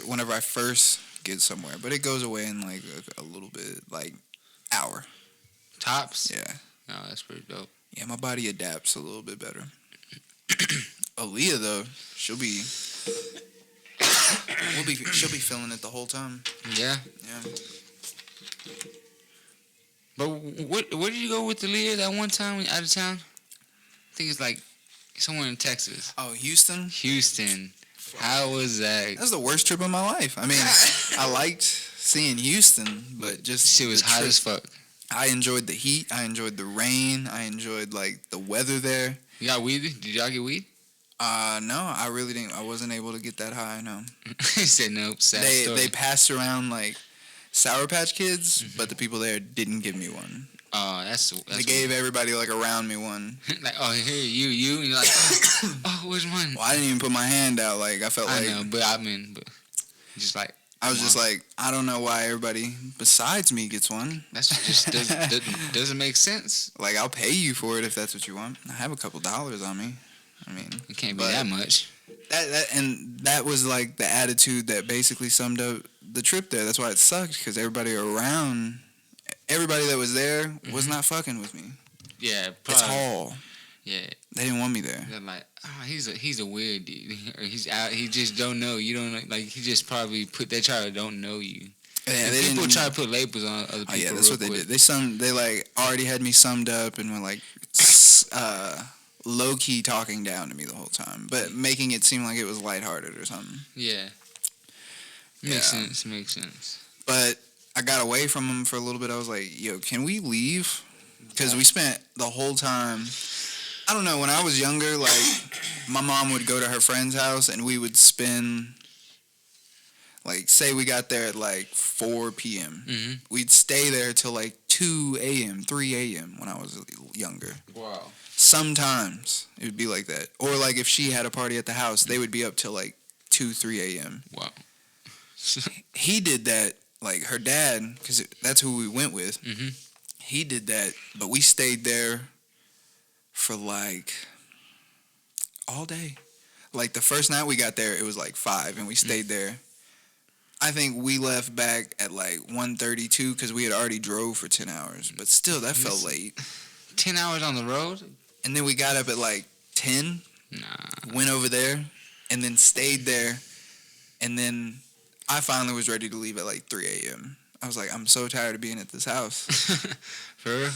whenever I first get somewhere, but it goes away in like a little bit, like hour. Tops? Yeah. No, that's pretty dope. Yeah, my body adapts a little bit better. Aaliyah though, she'll be feeling it the whole time. Yeah. Yeah. But where did you go with Aaliyah that one time when you out of town? I think it's like somewhere in Texas. Oh, Houston? Houston. How was that? That was the worst trip of my life. I mean, I liked seeing Houston, but just shit was hot as fuck. I enjoyed the heat. I enjoyed the rain. I enjoyed like the weather there. You got weed? Did y'all get weed? No, I really didn't. I wasn't able to get that high. No. He said nope. Sad story. They passed around like Sour Patch Kids, but the people there didn't give me one. Oh, that's They gave everybody like around me one. like, oh, here, you, and you're like, oh, where's one? Well, I didn't even put my hand out. Like I felt I like know, but just like I was just like, I don't know why everybody besides me gets one. that's just doesn't make sense. Like I'll pay you for it if that's what you want. I have a couple dollars on me. I mean, It can't be that much. That was like the attitude that basically summed up the trip there. That's why it sucked because everybody that was there was not fucking with me. Yeah, probably. It's Hall. Yeah, They didn't want me there. they're like, oh, he's a weird dude, or he's out. He just don't know. You don't know, like he just probably they try to don't know you. Yeah, And people try to put labels on other people. Oh yeah, that's what they did. They like already had me summed up and were like low key talking down to me the whole time, but making it seem like it was lighthearted or something. Yeah. Makes sense. But I got away from them for a little bit. I was like, yo, can we leave? Because we spent the whole time, I don't know, when I was younger, like, my mom would go to her friend's house and we would spend, like, say we got there at, like, 4 p.m. Mm-hmm. We'd stay there till, like, 2 a.m., 3 a.m. when I was younger. Wow. Sometimes it would be like that. Or, like, if she had a party at the house, they would be up till, like, 2, 3 a.m. Wow. He did that, like, her dad, because that's who we went with. Mm-hmm. He did that, but we stayed there for, like, all day. Like, the first night we got there, it was, like, 5, and we stayed there. I think we left back at, like, 1:32 because we had already drove for 10 hours. But still, that felt late. 10 hours on the road? And then we got up at, like, 10, went over there, and then stayed there. And then I finally was ready to leave at, like, 3 a.m. I was like, I'm so tired of being at this house. For real?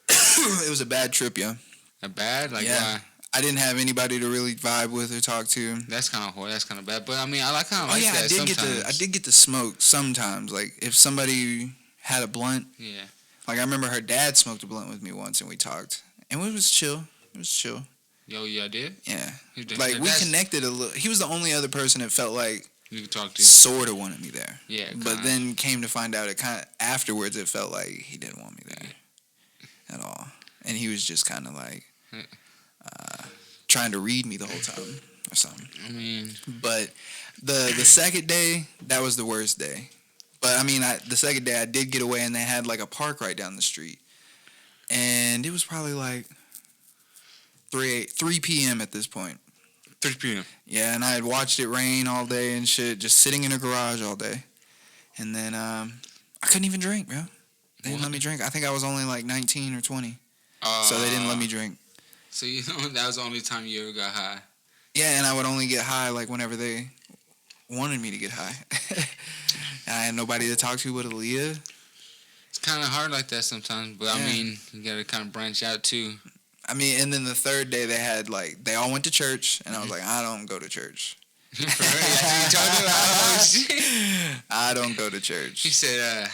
It was a bad trip, yeah. A bad? Like, Yeah. why? I didn't have anybody to really vibe with or talk to. That's kind of horrible. That's kind of bad. But, I mean, I kind of like that I sometimes. did get to smoke sometimes. Like, if somebody had a blunt. Yeah. Like, I remember her dad smoked a blunt with me once and we talked. And it was chill. It was chill. Yo, yeah, I did? Yeah. Your Like, we dad's- connected a little. He was the only other person that felt like You could talk to. sort of wanted me there. Yeah. But then came to find out, it kind of afterwards, it felt like he didn't want me there at all. And he was just kind of like trying to read me the whole time or something. I mean, But the second day, that was the worst day. But I mean, the second day I did get away, and they had like a park right down the street, and it was probably like 3 p.m. at this point. 3 p.m. Yeah, and I had watched it rain all day and shit, just sitting in a garage all day. And then I couldn't even drink, bro. They didn't let me drink. I think I was only like 19 or 20. So they didn't let me drink. So you know that was the only time you ever got high. Yeah, and I would only get high like whenever they wanted me to get high. And I had nobody to talk to but Aaliyah. It's kind of hard like that sometimes, but I mean, you gotta kind of branch out too. I mean, and then the third day they had like, they all went to church, and I was like, I don't go to church. For real? That's what you told him? Oh, shit. I don't go to church. He said,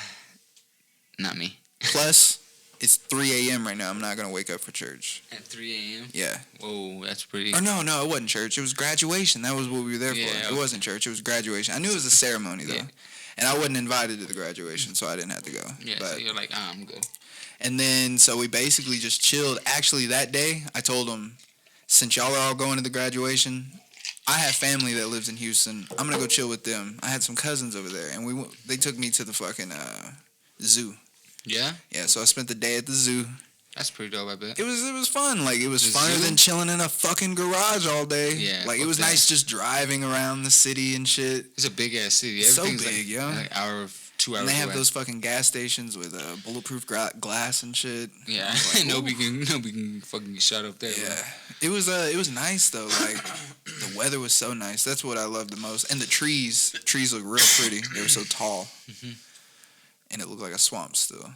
not me. Plus, it's 3 a.m. right now. I'm not going to wake up for church. At 3 a.m.? Yeah. Whoa, that's pretty... Or no, it wasn't church. It was graduation. That was what we were there for. Yeah. It wasn't church. It was graduation. I knew it was a ceremony, though. Yeah. And I wasn't invited to the graduation, so I didn't have to go. Yeah, But, so you're like, I'm good. and then, so we basically just chilled. Actually, that day, I told them, since y'all are all going to the graduation, I have family that lives in Houston. I'm going to go chill with them. I had some cousins over there, and they took me to the fucking zoo. Yeah? Yeah, so I spent the day at the zoo. That's pretty dope, I bet. It was fun. Like, it was The funner zoo? than chilling in a fucking garage all day. Yeah, Like, it fuck was that. nice just driving around the city and shit. It's a big-ass city. So Everything's big, yo. like hour, 2 hours And they have away. those fucking gas stations with bulletproof glass and shit. Yeah, I was like, nobody can fucking get shut up there. Yeah, Bro. it was nice though. Like, the weather was so nice. That's what I loved the most. And the trees look real pretty. They were so tall, and it looked like a swamp still.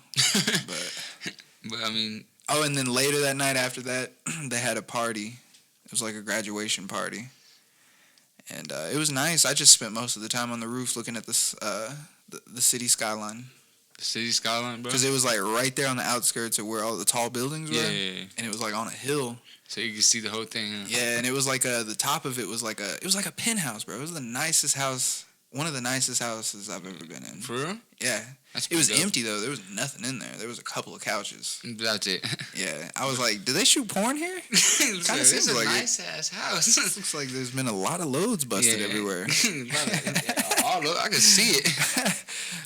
But I mean, And then later that night after that, they had a party. It was like a graduation party, and it was nice. I just spent most of the time on the roof looking at this the city skyline. The city skyline, bro. Because it was like right there on the outskirts of where all the tall buildings were. Yeah. And it was like on a hill. So you could see the whole thing, huh? Yeah, and it was like the top of it was like a penthouse, bro. It was the nicest house, one of the nicest houses I've ever been in. For real? Yeah. That's It was dope. empty though. There was nothing in there. There was a couple of couches. That's it. Yeah. I was like, do they shoot porn here? It's seems a like it. nice ass house. Looks like there's been a lot of loads busted everywhere. I can see it.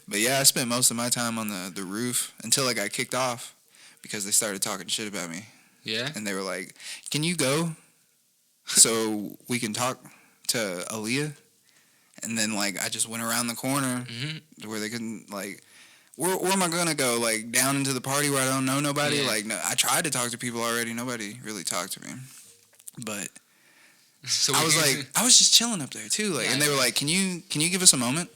But yeah, I spent most of my time on the roof until I got kicked off because they started talking shit about me. Yeah. And they were like, can you go so we can talk to Aaliyah? And then, like, I just went around the corner where they couldn't, like, where am I going to go? Like, down into the party where I don't know nobody? Yeah. Like, no, I tried to talk to people already. Nobody really talked to me. But So I was just chilling up there, too. Like, Yeah, and they were yeah. like, can you give us a moment?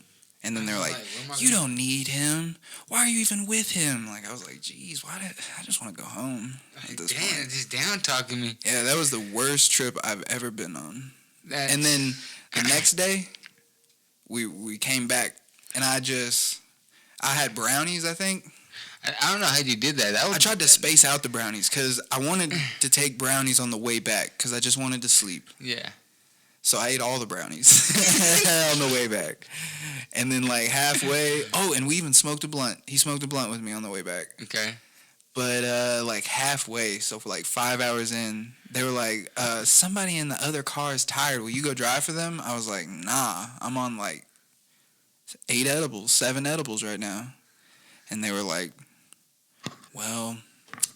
And then they're like, where am I you gonna- don't need him. Why are you even with him? Like, I was like, geez, I just want to go home at this Damn, point. just down talking me. Yeah, that was the worst trip I've ever been on. That's, And then the next day, we came back, and I had brownies, I think. I don't know how you did that. I tried to space out the brownies because I wanted to take brownies on the way back because I just wanted to sleep. Yeah. So I ate all the brownies on the way back. And then like halfway, and we even smoked a blunt. He smoked a blunt with me on the way back. Okay. But like halfway, so for like 5 hours in, they were like, somebody in the other car is tired. Will you go drive for them? I was like, nah, I'm on like 7 edibles right now. And they were like, well,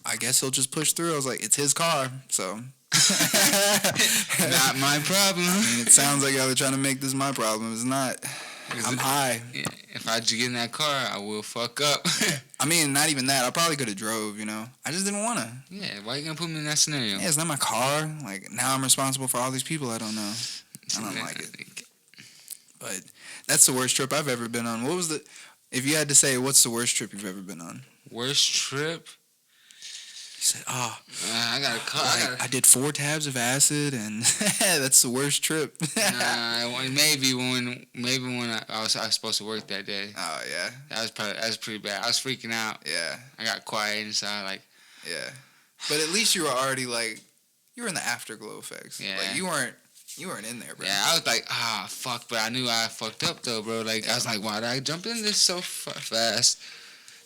I guess he'll just push through. I was like, it's his car, so. Not my problem. I mean, it sounds like y'all are trying to make this my problem. It's not. I'm high. Yeah, if I just get in that car, I will fuck up. I mean, not even that. I probably could have drove, you know. I just didn't want to. Yeah, why you gonna put me in that scenario? Yeah, it's not my car. Like, now I'm responsible for all these people I don't know. I don't like it. But that's the worst trip I've ever been on. If you had to say, what's the worst trip you've ever been on? Worst trip? You said, I got a car. I did 4 tabs of acid, and that's the worst trip. Maybe when I was supposed to work that day. Oh, yeah. That was pretty bad. I was freaking out. Yeah. I got quiet inside, like. Yeah. But at least you were already, like, you were in the afterglow effects. Yeah. Like, you weren't in there, bro. Yeah, I was like, fuck, but I knew I fucked up though, bro. Like, I was like, why did I jump in this so fast?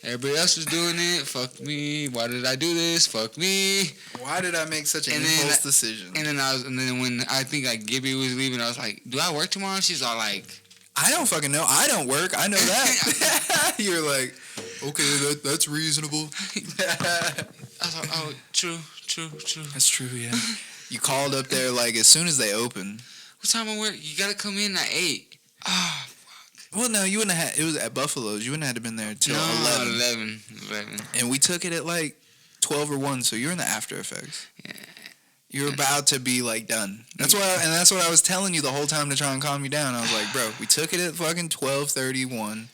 Everybody else was doing it. Fuck me. Why did I do this? Fuck me. Why did I make such an impulse decision? And then when I think like Gibby was leaving, I was like, do I work tomorrow? She's all like, I don't fucking know. I don't work. I know that. You're like, okay, that's reasonable. I was like, oh, true. That's true, yeah. You called up there like as soon as they opened. What time I work? You gotta come in at 8. Ah, Well, no, you wouldn't have. It was at Buffalo's. You wouldn't have to been there till 11. 11. And we took it at like 12 or 1, so you're in the after effects. Yeah. You're about to be like done. That's what I was telling you the whole time to try and calm you down. I was like, bro, we took it at fucking 12:31.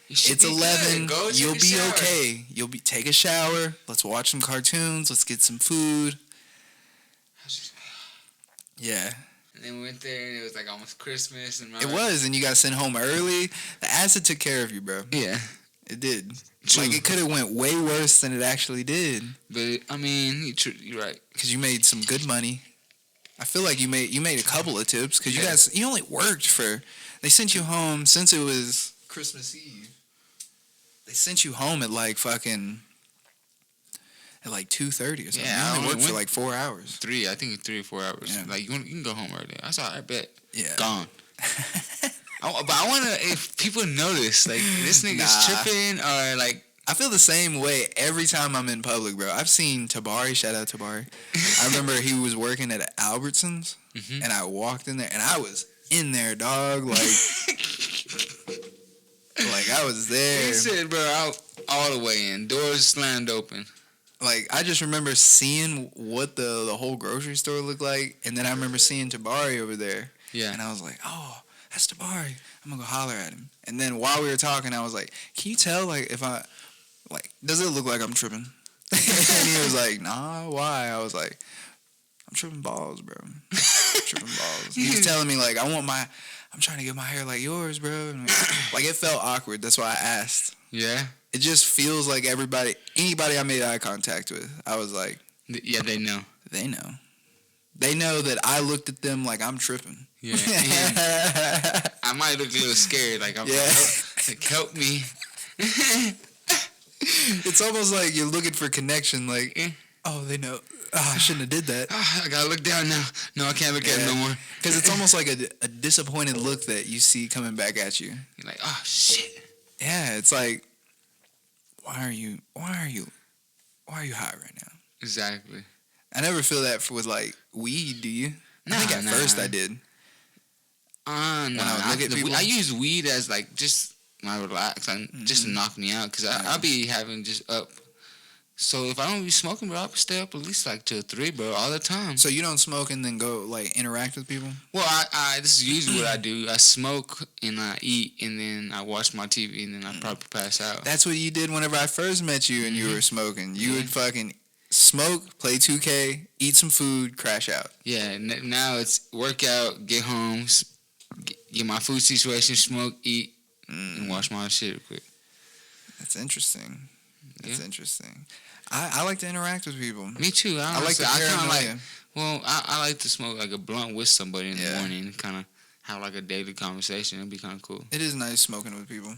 It's 11. You'll be okay. Take a shower. Let's watch some cartoons. Let's get some food. Yeah. And then we went there, and it was like almost Christmas. And It was, and you got sent home early. The acid took care of you, bro. Yeah. It did. True. Like, it could have went way worse than it actually did. But, I mean, you're right. Because you made some good money. I feel like you made a couple of tips. Because you only worked for... They sent you home, since it was Christmas Eve, they sent you home at like fucking... At like 2:30 or something. Yeah, you only I worked for went- like 4 hours. 3 or 4 hours. Yeah. Like, you can go home early. I saw, I bet. Yeah. Gone. But I want to, if people notice, like, this nigga's tripping, or, like... I feel the same way every time I'm in public, bro. I've seen Tabari, shout out Tabari. I remember he was working at Albertsons, and I walked in there, and I was in there, dog, like I was there. He said, bro, out all the way in. Doors slammed open. Like, I just remember seeing what the whole grocery store looked like, and then I remember seeing Tabari over there. Yeah. And I was like, oh, that's Tabari. I'm going to go holler at him. And then while we were talking, I was like, can you tell, like, if I, like, does it look like I'm tripping? And he was like, nah, why? I was like, I'm tripping balls, bro. I'm tripping balls. He was telling me, like, I'm trying to get my hair like yours, bro. And like, it felt awkward. That's why I asked. Yeah. it just feels like anybody I made eye contact with, I was like, Yeah, they know. they know. They know that I looked at them like I'm tripping. Yeah. And I might look a little scared. Like, I'm like, help me. It's almost like you're looking for connection. Like, oh, they know. Oh, I shouldn't have did that. I gotta look down now. No, I can't look at it no more. Because it's almost like a disappointed look that you see coming back at you. You're like, oh, shit. Yeah, it's like, why are you high right now? Exactly. I never feel that with like weed, do you? I think at first I did. No. I use weed as like just my relax, just to knock me out, because I'll be having just up. So if I don't be smoking, bro, I'll stay up at least like till 3, bro, all the time. So you don't smoke and then go like interact with people? Well, I this is usually what I do. I smoke and I eat, and then I watch my TV, and then I probably pass out. That's what you did whenever I first met you and you were smoking. You would fucking smoke, play 2K, eat some food, crash out. Yeah, now it's workout, get home, get my food situation, smoke, eat, and watch my shit real quick. That's interesting. That's interesting. I like to interact with people. Me too. I like the paranoia. I like to smoke like a blunt with somebody in the morning, kind of have like a daily conversation. It'd be kind of cool. It is nice smoking with people.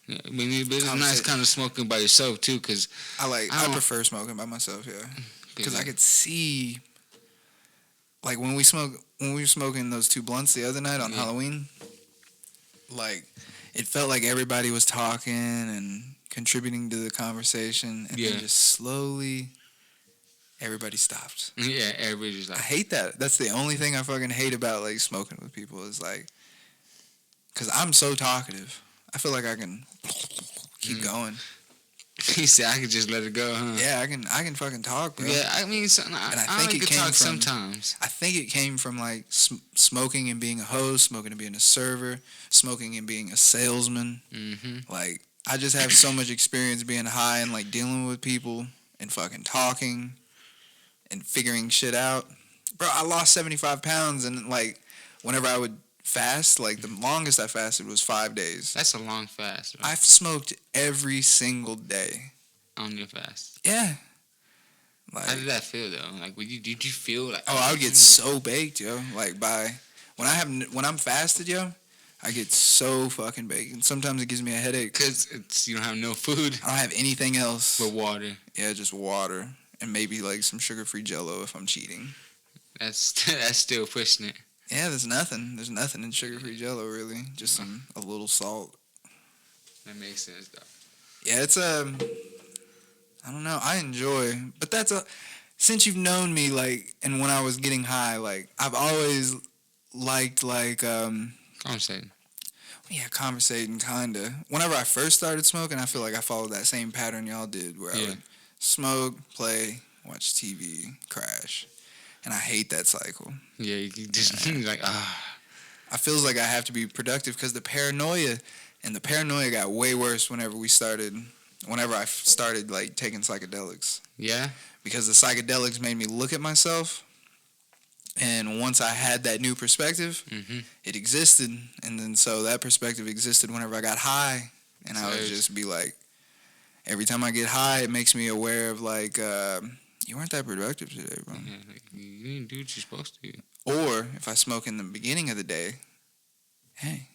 Yeah, I mean, but it's nice kind of smoking by yourself too, because I prefer smoking by myself. Yeah, because I could see, like when we were smoking those 2 blunts the other night on Halloween, like it felt like everybody was talking and contributing to the conversation, and then just slowly everybody stopped. Yeah, everybody just like, I hate that. That's the only thing I fucking hate about like smoking with people is like, because I'm so talkative. I feel like I can keep going. He said I could just let it go, huh? Yeah, I can fucking talk, bro. Yeah, I mean, I think it came from sometimes. I think it came from like smoking and being a host, smoking and being a server, smoking and being a salesman. Mm-hmm. Like I just have so much experience being high and like dealing with people and fucking talking and figuring shit out. Bro, I lost 75 pounds and like whenever I would fast, like the longest I fasted was 5 days. That's a long fast, right? I've smoked every single day. On your fast? Yeah. Like, how did that feel though? Like, did you feel like? Oh, I would get so baked, yo. Like when I'm fasted, yo, I get so fucking baked. And sometimes it gives me a headache because you don't have no food. I don't have anything else but water. Yeah, just water and maybe like some sugar-free Jello if I'm cheating. That's still pushing it. Yeah, there's nothing. There's nothing in sugar-free Jello really. Just a little salt. That makes sense though. Yeah, it's I don't know. I enjoy, but since you've known me, like, and when I was getting high, like, I've always liked, like, conversating. Yeah, conversating, kinda. Whenever I first started smoking, I feel like I followed that same pattern y'all did, where I would smoke, play, watch TV, crash, and I hate that cycle. Yeah, you just like I feels like I have to be productive because the paranoia got way worse whenever I started like taking psychedelics. Yeah. Because the psychedelics made me look at myself, and once I had that new perspective, it existed, and then so that perspective existed whenever I got high, and I would just be like, every time I get high, it makes me aware of like, you weren't that productive today, bro. Yeah, like, you didn't do what you're supposed to. Or if I smoke in the beginning of the day, hey,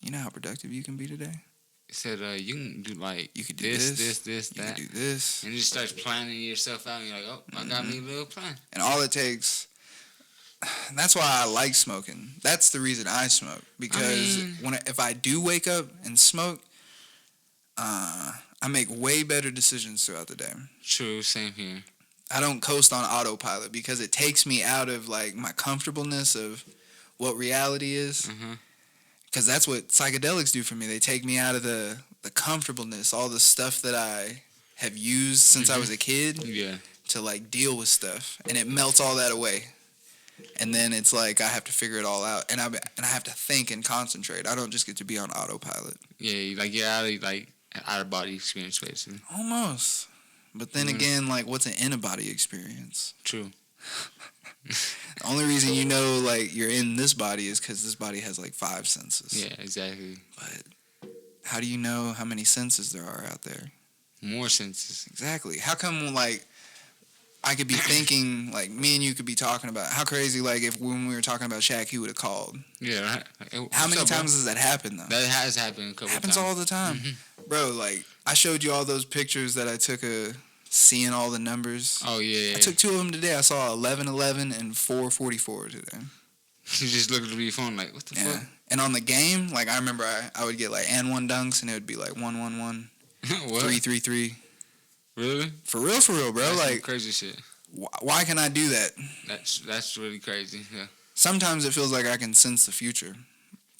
you know how productive you can be today? It said you can do like you could do this, that. You can do this. And you just start planning yourself out and you're like, oh, I got me a little plan. And all it takes, that's why I like smoking. That's the reason I smoke. Because if I do wake up and smoke, I make way better decisions throughout the day. True, same here. I don't coast on autopilot because it takes me out of like my comfortableness of what reality is. Because that's what psychedelics do for me. They take me out of the comfortableness, all the stuff that I have used since I was a kid to like deal with stuff. And it melts all that away. And then it's like I have to figure it all out. And I have to think and concentrate. I don't just get to be on autopilot. Yeah, like you're out of body experience basically. Almost. But then again, like what's an in-a-body experience? True. The only reason you know like you're in this body is because this body has like 5 senses. Yeah, exactly. But how do you know how many senses there are out there? More senses. Exactly. How come, like, I could be thinking, like, me and you could be talking about, how crazy, like, if when we were talking about Shaq, he would have called. Yeah, right. Hey, How many up, times bro? does that happen, though? That has happened a couple Happens times. all the time. Bro, like, I showed you all those pictures that I took of seeing all the numbers. Oh, yeah. I took 2 of them today. I saw 1111 and 444 today. You just looked at your phone like, what the Yeah. fuck? And on the game, like, I remember I would get, like, and 1 dunks, and it would be, like, 111, What? 333. Really? For real, bro. That's some Like, crazy shit. why can I do that? That's really crazy. Yeah. Sometimes it feels like I can sense the future.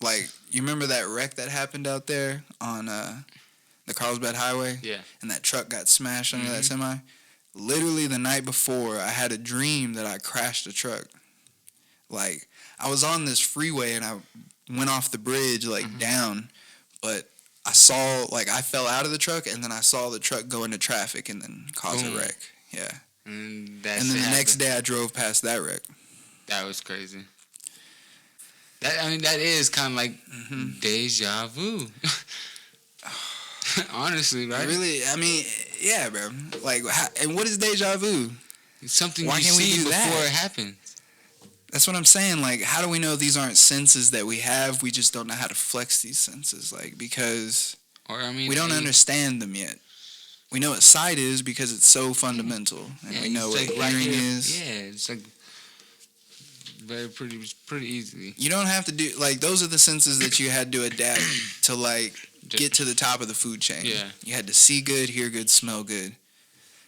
Like, you remember that wreck that happened out there on the Carlsbad Highway? Yeah. And that truck got smashed under that semi? Literally the night before, I had a dream that I crashed a truck. Like, I was on this freeway and I went off the bridge, like, down. But I saw, like, I fell out of the truck and then I saw the truck go into traffic and then cause a wreck. Yeah. And And then the next day I drove past that wreck. That was crazy. That is kind of like deja vu. Honestly, right? Really, I mean, yeah, bro. Like, and what is deja vu? It's something Why you can't we see do before that? it happens. That's what I'm saying. Like, how do we know these aren't senses that we have? We just don't know how to flex these senses, like, because Or I mean, we don't understand them yet. We know what sight is because it's so fundamental, and we know what it's hearing here. is. Yeah, it's like pretty easily. You don't have to do, like, those are the senses that you had to adapt to, like, get to the top of the food chain. Yeah. You had to see good, hear good, smell good.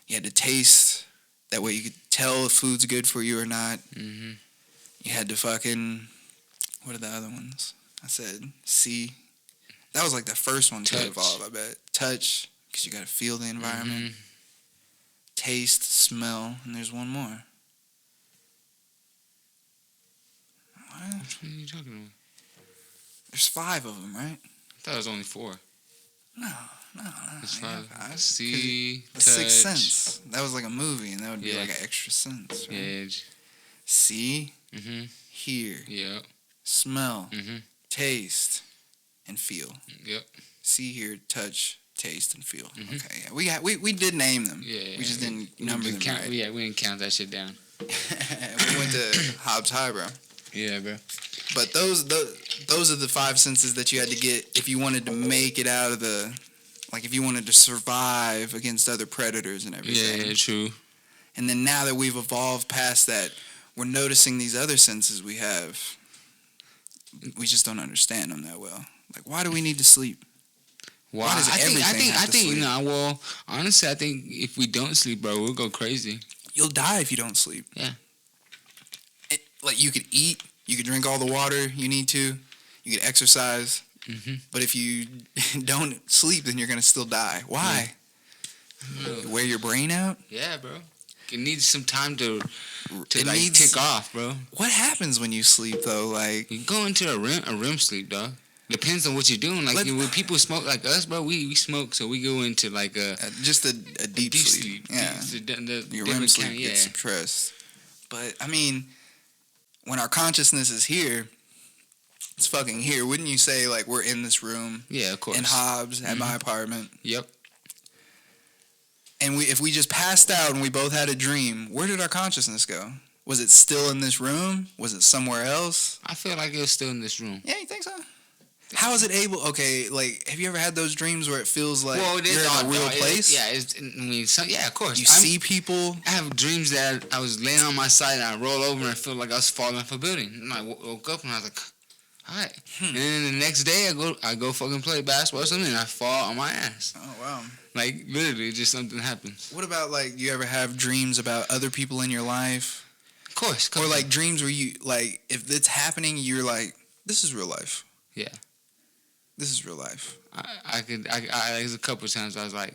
You had to taste. That way you could tell if food's good for you or not. Mm-hmm. You had to fucking, what are the other ones? I said see. That was like the first one to evolve, I bet. Touch, because you got to feel the environment. Taste, smell, and there's one more. What? Which one are you talking about? There's 5 of them, right? I thought it was only 4. No. It's yeah, 5. See, The touch. Sixth Sense. That was like a movie, and that would be Yeah. like an extra sense. Right? Yeah. See, Mm-hmm. hear, Yep. smell, Mm-hmm. taste, and feel. Yep. See, hear, touch, taste, and feel. Mhm. Okay, yeah. We did name them. Yeah. We just didn't number them count, right. Yeah, we didn't count that shit down. We went to Hobbs High, bro. Yeah, bro. But those are the 5 senses that you had to get if you wanted to make it out of the, like, if you wanted to survive against other predators and everything. Yeah, true. And then now that we've evolved past that, we're noticing these other senses we have. We just don't understand them that well. Like, why do we need to sleep? Why? does everything have to sleep? you know, well, honestly, I think if we don't sleep, bro, we'll go crazy. You'll die if you don't sleep. Yeah. Like, you could eat, you could drink all the water you need to, you could exercise, but if you don't sleep, then you're going to still die. Why? Yeah. Wear your brain out? Yeah, bro. It needs some time to It like needs- tick off, bro. What happens when you sleep, though? Like, You go into a REM sleep, dog. Depends on what you're doing. Like when people smoke, like us, bro, we smoke, so we go into like just a deep sleep. Yeah. Your REM sleep gets suppressed. But, I mean, when our consciousness is here, it's fucking here. Wouldn't you say, like, we're in this room? Yeah, of course. In Hobbs, at my apartment. Yep. And if we just passed out and we both had a dream, where did our consciousness go? Was it still in this room? Was it somewhere else? I feel like it was still in this room. Yeah, you think so? How is it able? Okay, like, have you ever had those dreams where it feels like Well, it is you're in a real place? Yeah, of course. You see people. I have dreams that I was laying on my side and I roll over and I feel like I was falling off a building. And I woke up and I was like, all right. And then the next day I go fucking play basketball or something and I fall on my ass. Oh, wow. Like, literally, just something happens. What about, like, you ever have dreams about other people in your life? Of course. Or, like, dreams where you, like, if it's happening, you're like, this is real life. Yeah. This is real life. There's a couple of times I was like,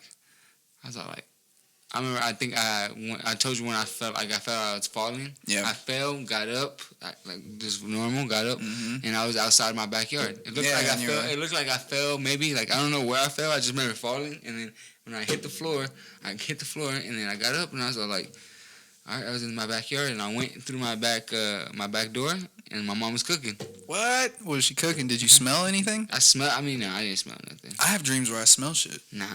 I remember, I think I told you when I felt like I was falling. Yeah. I fell, got up, like just normal, got up, and I was outside my backyard. It looked like I fell. It looked like I fell, maybe, like, I don't know where I fell. I just remember falling, and then when I hit the floor, and then I got up, and I was like, I was in my backyard, and I went through my back door, and my mom was cooking. What was she cooking? Did you smell anything? No, I didn't smell nothing. I have dreams where I smell shit. Nah,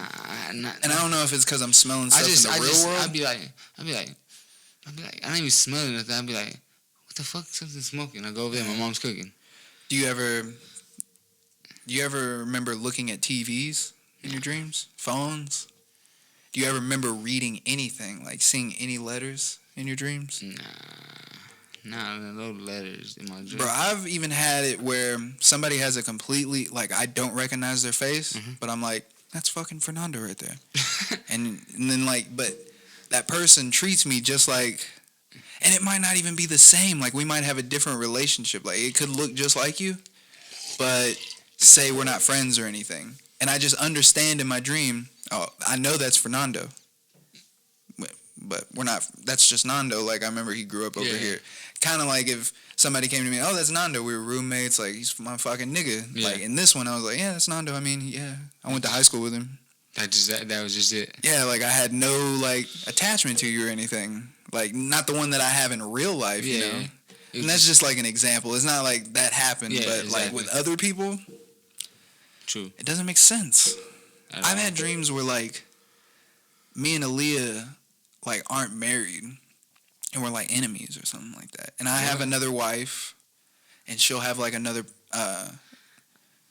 not. And I don't know if it's because I'm smelling stuff in the real world. I'd be like, I don't even smell nothing. I'd be like, what the fuck? Something's smoking. I go over there, my mom's cooking. Do you ever remember looking at TVs in your dreams? Phones? Do you ever remember reading anything, like seeing any letters in your dreams? Nah, no letters in my dreams. Bro, I've even had it where somebody has a completely, like, I don't recognize their face, but I'm like, that's fucking Fernando right there. and then, like, but that person treats me just like, and it might not even be the same. Like, we might have a different relationship. Like, it could look just like you, but say we're not friends or anything. And I just understand in my dream, oh, I know that's Fernando. But we're not, that's just Nando. Like, I remember he grew up over here. Kind of like if somebody came to me, oh, that's Nando. We were roommates. Like, he's my fucking nigga. Yeah. Like, in this one, I was like, yeah, that's Nando. I mean, yeah. I went to high school with him. That was just it. Yeah, like, I had no, like, attachment to you or anything. Like, not the one that I have in real life, you know? And that's just, like, an example. It's not like that happened, but, exactly. Like, with other people, true, it doesn't make sense. I've had dreams where, like, me and Aaliyah, like, aren't married, and we're, like, enemies or something like that. And I have another wife, and she'll have, like, another, I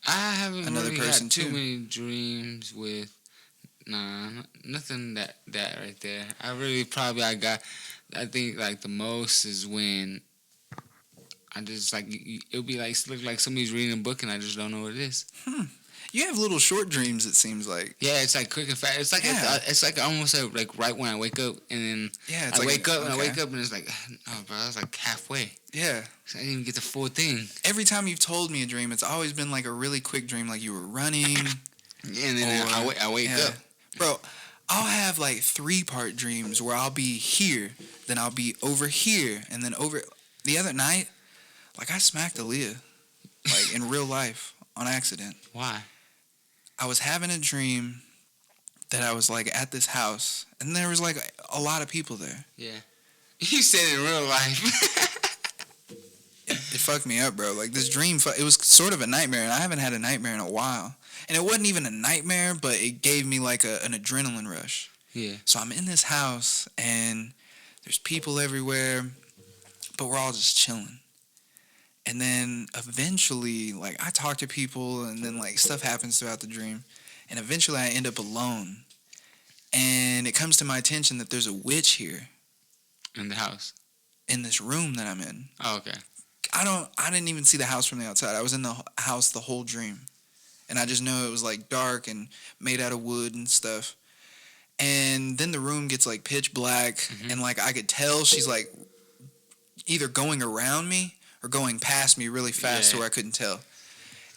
haven't another really person had too many dreams with, nothing that right there. I think, like, the most is when I just, like, it'll be, like, look like somebody's reading a book, and I just don't know what it is. You have little short dreams, it seems like. Yeah, it's like quick and fast. It's like it's like almost like right when I wake up, and then I wake up and it's like, oh, bro, I was like halfway. Yeah. So I didn't even get the full thing. Every time you've told me a dream, it's always been like a really quick dream, like you were running. And then I wake up. Bro, I'll have like 3-part dreams where I'll be here, then I'll be over here, and then over. The other night, like I smacked Aaliyah, like in real life on accident. Why? I was having a dream that I was, like, at this house, and there was, like, a lot of people there. Yeah. You said in real life. It fucked me up, bro. Like, this dream, it was sort of a nightmare, and I haven't had a nightmare in a while. And it wasn't even a nightmare, but it gave me, like, an adrenaline rush. Yeah. So I'm in this house, and there's people everywhere, but we're all just chilling. And then eventually, like, I talk to people, and then, like, stuff happens throughout the dream. And eventually I end up alone. And it comes to my attention that there's a witch here. In the house? In this room that I'm in. Oh, okay. I didn't even see the house from the outside. I was in the house the whole dream. And I just know it was, like, dark and made out of wood and stuff. And then the room gets, like, pitch black. And, like, I could tell she's, like, either going around me or going past me really fast to where I couldn't tell.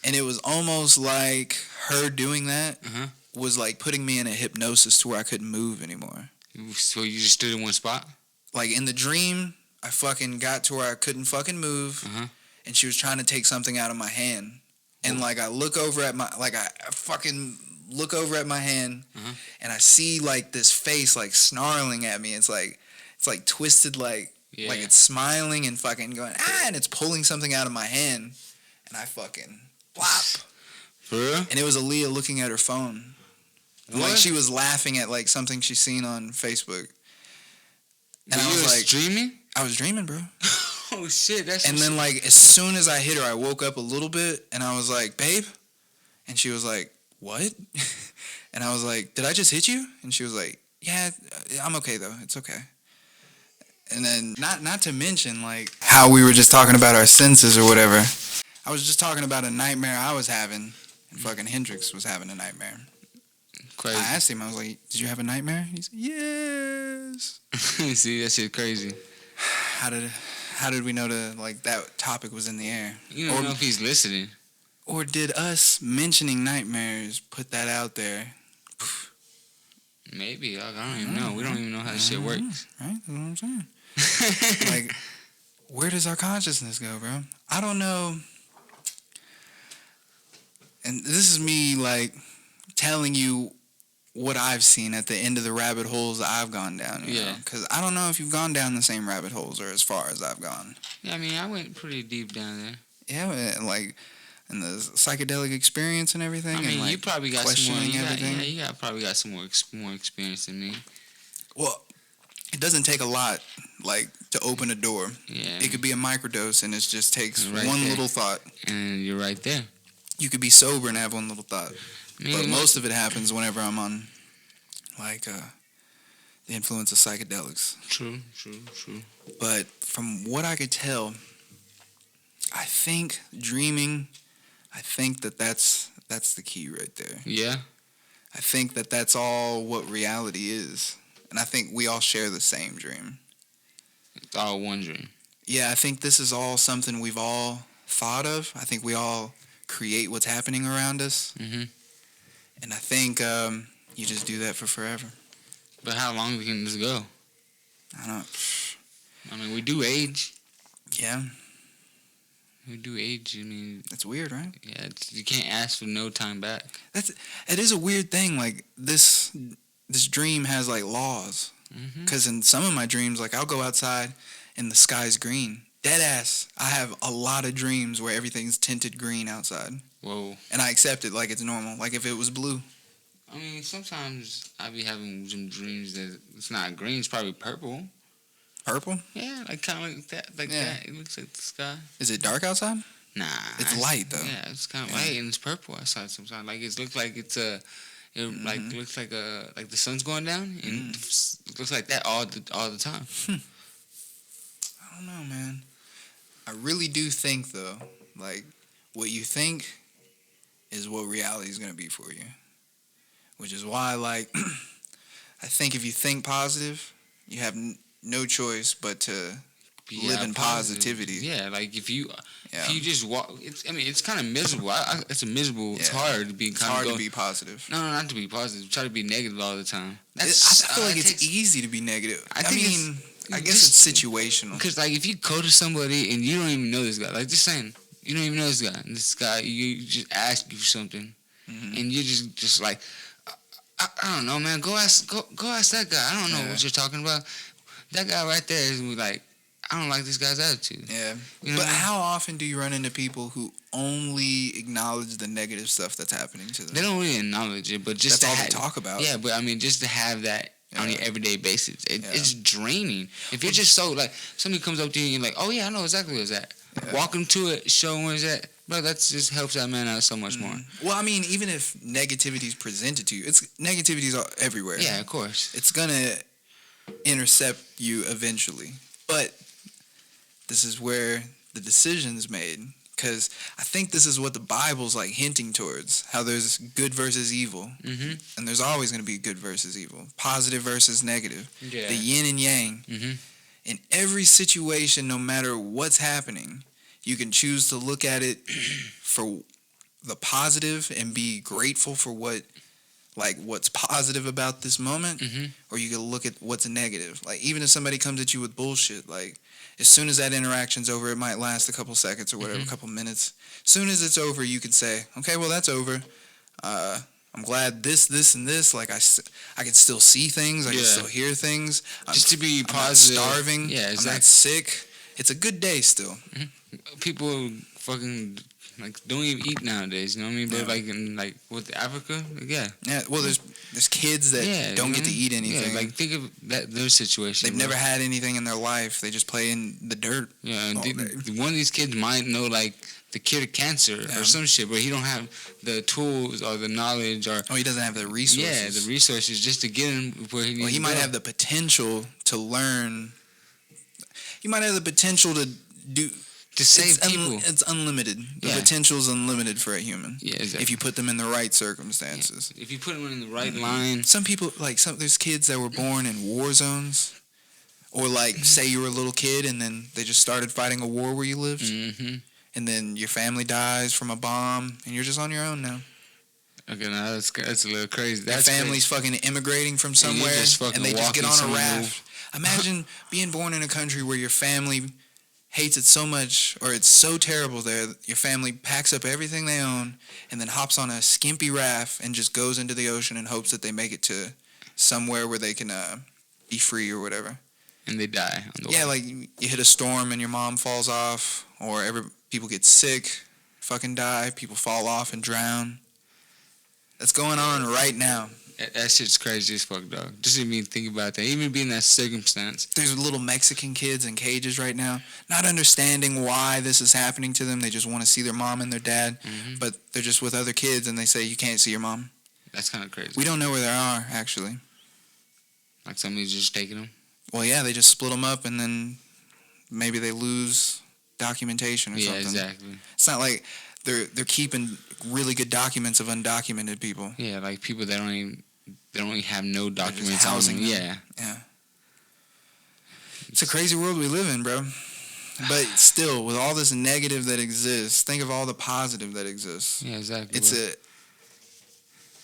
And it was almost like her doing that was like putting me in a hypnosis to where I couldn't move anymore. So you just stood in one spot? Like in the dream, I fucking got to where I couldn't fucking move, and she was trying to take something out of my hand. And like I look over at I fucking look over at my hand, and I see like this face like snarling at me. It's like twisted like it's smiling and fucking going and it's pulling something out of my hand, and I fucking blop. For real? And it was Aaliyah looking at her phone. Like she was laughing at like something she's seen on Facebook. And I was like dreaming? I was dreaming, bro. Oh shit, that's and then like as soon as I hit her, I woke up a little bit and I was like, babe? And she was like, what? And I was like, did I just hit you? And she was like, yeah, I'm okay though. It's okay. And then not to mention like how we were just talking about our senses or whatever. I was just talking about a nightmare I was having, and fucking Hendrix was having a nightmare. Crazy. I asked him, I was like, did you have a nightmare? He said, yes. See, that shit crazy. How did we know that topic was in the air? You don't know if he's listening. Or did us mentioning nightmares put that out there? Maybe. I don't even know. We don't even know how this shit works. Right? That's what I'm saying. Like, where does our consciousness go, bro? I don't know. And this is me, like, telling you what I've seen at the end of the rabbit holes I've gone down. You know? Because I don't know if you've gone down the same rabbit holes or as far as I've gone. Yeah, I mean, I went pretty deep down there. Yeah, like and the psychedelic experience and everything. I mean, and, like, you probably got some more. everything. You probably got some more experience than me. Well, it doesn't take a lot, like, to open a door. Yeah. It could be a microdose, and it just takes Right one there. little thought. And you're right there. You could be sober and have one little thought. I mean, But most of it happens whenever I'm on, like, the influence of psychedelics. True. But from what I could tell, I think dreaming, that's the key right there. Yeah. I think that's all what reality is. And I think we all share the same dream. It's all one dream. Yeah, I think this is all something we've all thought of. I think we all create what's happening around us. Mm-hmm. And I think you just do that for forever. But how long can this go? I don't know. I mean, we do age. Yeah, We do age. I mean, it's weird, right? yeah, you can't ask for no time back. It is a weird thing. Like, this dream has, like, laws. Mm-hmm. Because in some of my dreams, like, I'll go outside and the sky's green. Dead ass. I have a lot of dreams where everything's tinted green outside. Whoa. And I accept it like it's normal. Like if it was blue. I mean, sometimes I be having some dreams that it's not green, it's probably purple. Purple? Yeah, like kind of like that. Like Yeah. that. It looks like the sky. Is it dark outside? Nah. It's light, though. Yeah, it's kind of Yeah. light and it's purple outside sometimes. Like it looks like it's like looks like the sun's going down and it looks like that all the time. I don't know, man. I really do think, though, like, what you think is what reality is going to be for you. Which is why, like, I think if you think positive, you have no choice but to live in positivity. Yeah, like if you Yeah. just walk, it's kind of miserable. It's a miserable. It's Yeah. hard to be. It's hard to be positive. No, not to be positive. Try to be negative all the time. I feel like it's easy to be negative. I guess it's situational. Because like if you go to somebody and you don't even know this guy, like just saying you don't even know this guy, and this guy you just ask you for something, and you just like I don't know, man. Go ask that guy. I don't know what you're talking about. That guy right there is like, I don't like this guy's attitude. Yeah. You know But what I mean? how often do you run into people who only acknowledge the negative stuff that's happening to them? They don't really acknowledge it, but just That's all they talk about. Yeah, but I mean, just to have that on your everyday basis, it's draining. If you're just so like somebody comes up to you and you're like, oh yeah, I know exactly where's that. Yeah. Walk him to it, show him where's that. Bro, that just helps that man out so much more. Well, I mean, even if negativity is presented to you, negativity is everywhere. Yeah, of course. It's gonna intercept you eventually. But this is where the decision's made. Because I think this is what the Bible's like hinting towards. How there's good versus evil. Mm-hmm. And there's always going to be good versus evil. Positive versus negative. Yeah. The yin and yang. Mm-hmm. In every situation, no matter what's happening, you can choose to look at it for the positive and be grateful for what's positive about this moment, or you can look at what's negative. Like, even if somebody comes at you with bullshit, like, as soon as that interaction's over, it might last a couple seconds or whatever, a couple minutes. As soon as it's over, you can say, okay, well, that's over. I'm glad this, and this. Like, I can still see things. I can still hear things. Just to be I'm positive. not starving. Yeah, exactly. I'm not sick. It's a good day still. People fucking like don't even eat nowadays. You know what I mean? They're like in with Africa. Like, yeah. Yeah. Well, there's kids that don't get to eat anything. Yeah, like think of their situation. They've never had anything in their life. They just play in the dirt. Yeah, and all day. one of these kids might know like the cure to cancer or some shit, but he don't have the tools or the knowledge or he doesn't have the resources. Yeah, the resources just to get him where he needs. Well, he might have the potential to learn. He might have the potential to do. To save people. It's unlimited. The potential is unlimited for a human. Yeah, exactly. If you put them in the right circumstances. Yeah. If you put them in the right line. Some people, there's kids that were born in war zones. Or, say you were a little kid and then they just started fighting a war where you lived. Mm-hmm. And then your family dies from a bomb and you're just on your own now. Okay, now that's a little crazy. Your family's fucking immigrating from somewhere and they just get on a raft. Imagine being born in a country where your family hates it so much, or it's so terrible there, your family packs up everything they own and then hops on a skimpy raft and just goes into the ocean and hopes that they make it to somewhere where they can be free or whatever. And they die on the way. Yeah, like you hit a storm and your mom falls off, or people get sick, fucking die, people fall off and drown. That's going on right now. That shit's crazy as fuck, dog. Just even think about that. Even being in that circumstance. There's little Mexican kids in cages right now, not understanding why this is happening to them. They just want to see their mom and their dad, but they're just with other kids, and they say, you can't see your mom. That's kind of crazy. We don't know where they are, actually. Like somebody's just taking them? Well, yeah, they just split them up, and then maybe they lose documentation or something. Yeah, exactly. It's not like they're keeping really good documents of undocumented people. Yeah, like people that don't even have no documents housing on them. them. Yeah. It's a crazy world we live in, bro. But still, with all this negative that exists, think of all the positive that exists. Yeah, exactly. It's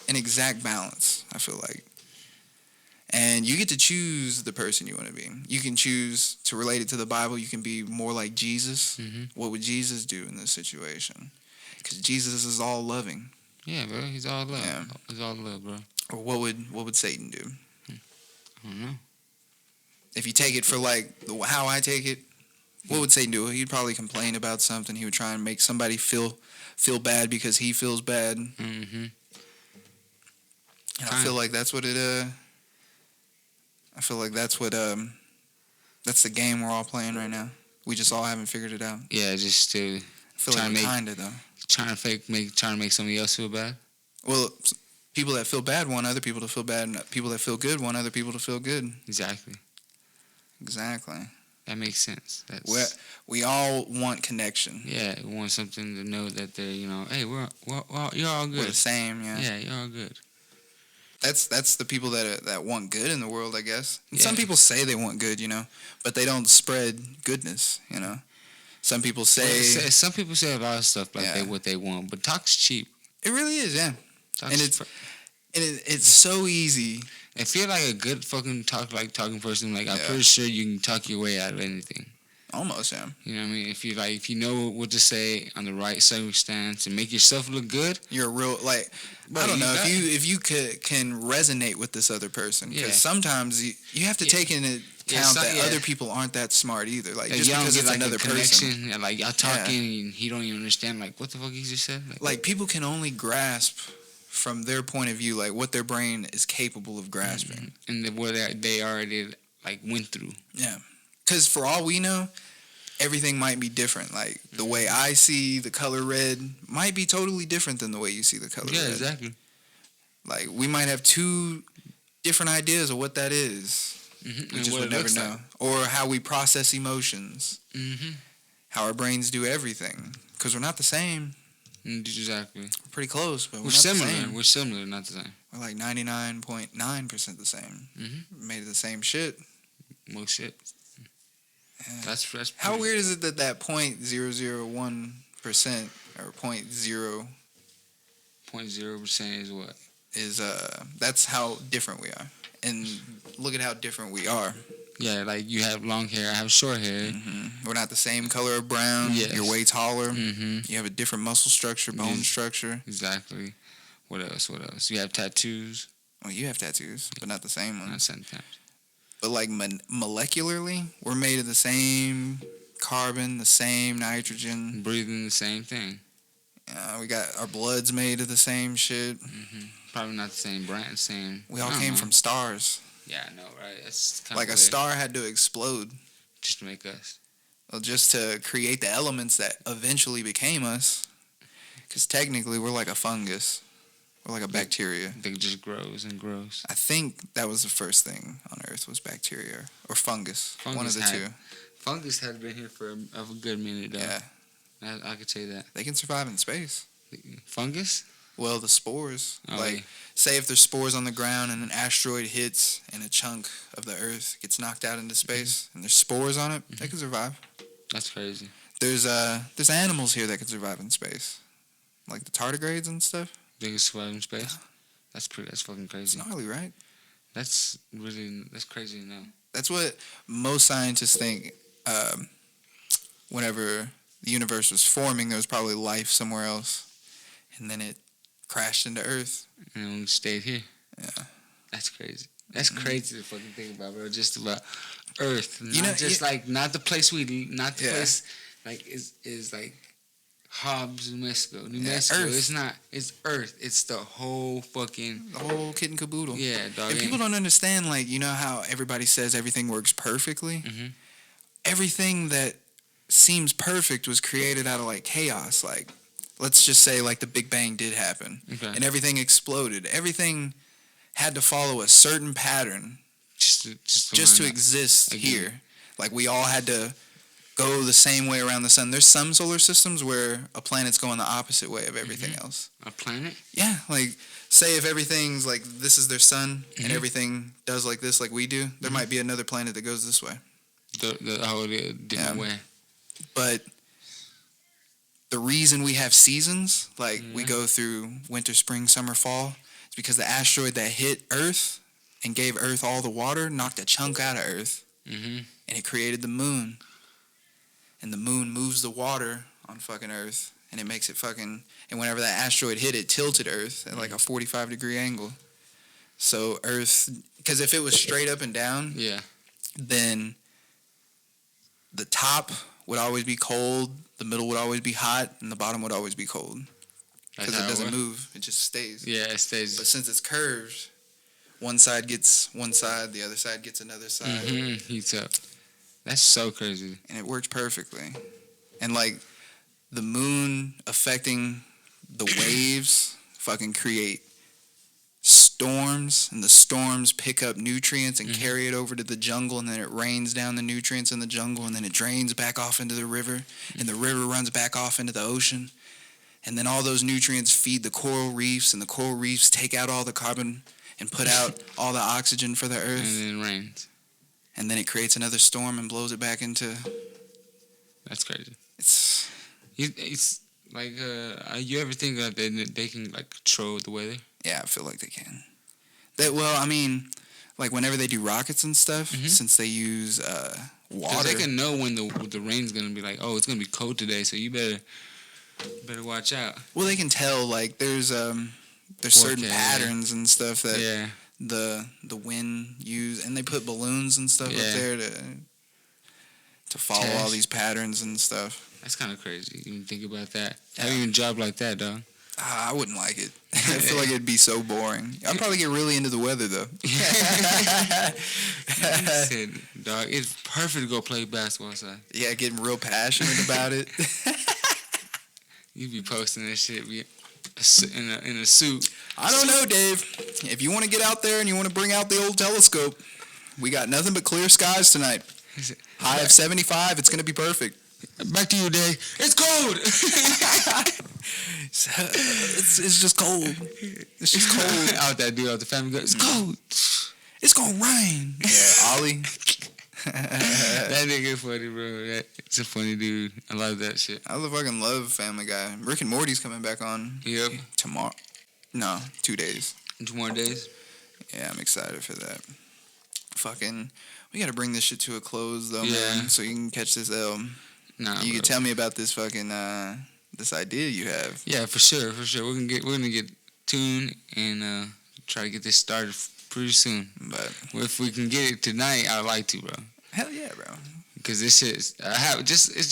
an exact balance, I feel like. And you get to choose the person you want to be. You can choose to relate it to the Bible. You can be more like Jesus. What would Jesus do in this situation? Because Jesus is all loving. Yeah, bro. He's all love. Yeah. He's all love, bro. Or what would Satan do? I don't know. If you take it for like how I take it, what would Satan do? He'd probably complain about something. He would try and make somebody feel bad because he feels bad. And I feel like that's what it. I feel like that's what that's the game we're all playing right now. We just all haven't figured it out. Yeah, just to I feel like we're kinda though. Trying to make somebody else feel bad. Well, people that feel bad want other people to feel bad, and people that feel good want other people to feel good. Exactly. That makes sense. We all want connection. Yeah, we want something to know that they're, hey, we're you're all good. We're the same, yeah. Yeah, you're all good. That's the people that want good in the world, I guess. And some people say they want good, but they don't spread goodness, Some people say... Some people say a lot of stuff like what they want, but talk's cheap. It really is, yeah. It's so easy. I feel like a good fucking talking person. Like I'm pretty sure you can talk your way out of anything. Almost, yeah. You know what I mean? If you know what to say on the right circumstance and make yourself look good, you're a real I don't know if you can resonate with this other person, because sometimes you have to take into account that other people aren't that smart either. Like just because it's another person, and like y'all talking and he don't even understand like what the fuck he just said. Like people can only grasp from their point of view, like what their brain is capable of grasping, and what they already like went through. Yeah, because for all we know, everything might be different. Like the way I see the color red might be totally different than the way you see the color red. Yeah, exactly. Like we might have two different ideas of what that is. We just would never know. Or how we process emotions. How our brains do everything. Because we're not the same. Exactly. We're pretty close, but we're not similar. the same. We're similar, not the same. We're like 99.9% the same. Made of the same shit. Most shit. Yeah. That's how weird is it that 0.001% or 0.0% is what? Is that's how different we are. And look at how different we are. Yeah, like you have long hair, I have short hair. We're not the same color of brown. Yes. You're way taller. You have a different muscle structure, bone structure. Exactly. What else? You have tattoos. Well, you have tattoos, but not the same ones. Not sometimes. But like molecularly, we're made of the same carbon, the same nitrogen. Breathing the same thing. We got our blood's made of the same shit. Probably not the same brand, same. We all came from stars. Yeah, I know, right? That's kind like of a star had to explode. Just to make us. Well, just to create the elements that eventually became us. Because technically, we're like a fungus. We're like a bacteria. It just grows and grows. I think that was the first thing on Earth was bacteria or fungus. One of the two. Fungus had been here for a good minute, though. Yeah. I could say that. They can survive in space. Fungus? Well, the spores. Say if there's spores on the ground and an asteroid hits and a chunk of the Earth gets knocked out into space and there's spores on it, they can survive. That's crazy. There's animals here that can survive in space. Like the tardigrades and stuff. They can survive in space? That's fucking crazy. It's gnarly, right? That's crazy to know. That's what most scientists think whenever the universe was forming, there was probably life somewhere else, and then it crashed into Earth. And we stayed here. Yeah. That's crazy. That's crazy to fucking think about, bro. Just about Earth. Not You know, just like, not the place not the Yeah. place, like, is like Hobbs, New Mexico. New Yeah, Mexico. Earth. It's not. It's Earth. It's the whole fucking. The whole kit and caboodle. Yeah, dog. And people don't understand, like, you know how everybody says everything works perfectly? Mhm. Everything that seems perfect was created out of, like, chaos. Like, let's just say, like, the Big Bang did happen. Okay. And everything exploded. Everything had to follow a certain pattern just to line up. exist Again. here. Like, we all had to go the same way around the sun. There's some solar systems where a planet's going the opposite way of everything else. A planet? Yeah, like, say if everything's like, this is their sun, and everything does like this, like we do, there might be another planet that goes this way. The whole different way. But the reason we have seasons, like we go through winter, spring, summer, fall, is because the asteroid that hit Earth and gave Earth all the water knocked a chunk out of Earth, Mm-hmm. and it created the moon. And the moon moves the water on fucking Earth, and it makes it fucking, and whenever that asteroid hit, it tilted Earth at like a 45-degree angle. So Earth, because if it was straight up and down, Yeah. then the top would always be cold, the middle would always be hot, and the bottom would always be cold. That's Because how it doesn't works. move, it just stays. Yeah, it stays. But since it's curved, one side gets one side, the other side gets another side, Heats up. That's so crazy. and it works perfectly. And like the moon affecting the waves fucking create storms, and the storms pick up nutrients and carry it over to the jungle, and then it rains down the nutrients in the jungle, and then it drains back off into the river, and the river runs back off into the ocean. And then all those nutrients feed the coral reefs, and the coral reefs take out all the carbon and put out all the oxygen for the earth. And then it rains. And then it creates another storm and blows it back into... That's crazy. It's... It's like, you ever think that they can like control the weather? Yeah, I feel like they can. Well, I mean, like whenever they do rockets and stuff, since they use water... Because they can know when the rain's going to be like, oh, it's going to be cold today, so you better watch out. Well, they can tell, like, there's certain Forecast. patterns and stuff that Yeah. the wind use, and they put balloons and stuff Yeah. up there to follow all Test. these patterns and stuff. That's kind of crazy. You even think about that. How you even job like that, dog? I wouldn't like it. I feel like it'd be so boring. I'd probably get really into the weather, though. He said, dog, it's perfect to go play basketball outside. Yeah, getting real passionate about it. You be posting this shit in a suit. I don't know, Dave. If you want to get out there and you want to bring out the old telescope, we got nothing but clear skies tonight. He said, High of 75. It's going to be perfect. back to you, Dave. It's cold. It's just cold. It's just cold. Out that dude out the family. It's cold. It's going to rain. Yeah, Ollie. That nigga funny, bro. It's a funny dude. I love that shit. I fucking love Family Guy. Rick and Morty's coming back on Yep. tomorrow. No, 2 days. 2 more days. Yeah, I'm excited for that. Fucking, we got to bring this shit to a close, though, Yeah. man, so you can catch this L. Nah, You bro. can tell me about this fucking, this idea you have. Yeah, for sure. We're gonna get tuned and try to get this started pretty soon. But, If we can get it tonight, I'd like to, bro. hell yeah, bro. Because this shit, it's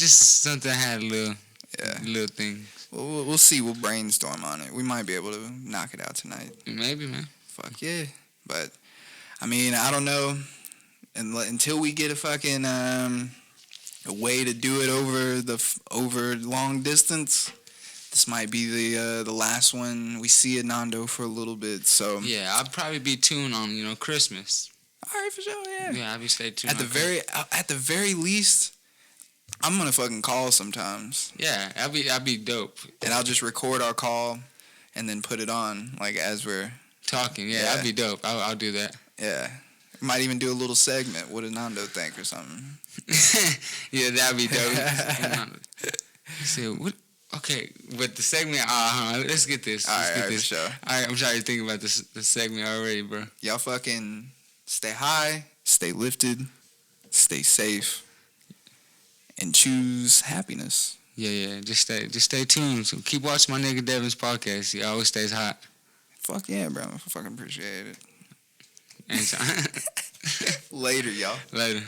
just something I had Yeah. little thing. We'll see. We'll brainstorm on it. We might be able to knock it out tonight. Maybe, man. Fuck yeah. But, I mean, I don't know. Until we get a fucking a way to do it over long distance, this might be the last one we see at Nando for a little bit. So Yeah, I'll probably be tuned on Christmas. all right, for sure, yeah. Yeah, I'll be stay tuned. At the very least, I'm gonna fucking call sometimes, Yeah, I'll be dope. and I'll just record our call, and then put it on like as we're Talking, yeah, Yeah. I'll be dope. I'll do that. yeah. Might even do a little segment. What does Nando think or something? Yeah, that'd be dope. He said, what? Okay, but the segment, let's get this. All Let's right, get all right, this. for sure. All right, I'm trying to think about the segment already, bro. Y'all fucking stay high, stay lifted, stay safe, and choose happiness. Yeah. Just stay tuned. So keep watching my nigga Devin's podcast. He always stays hot. Fuck yeah, bro. I fucking appreciate it. Anytime. Later, y'all. Later.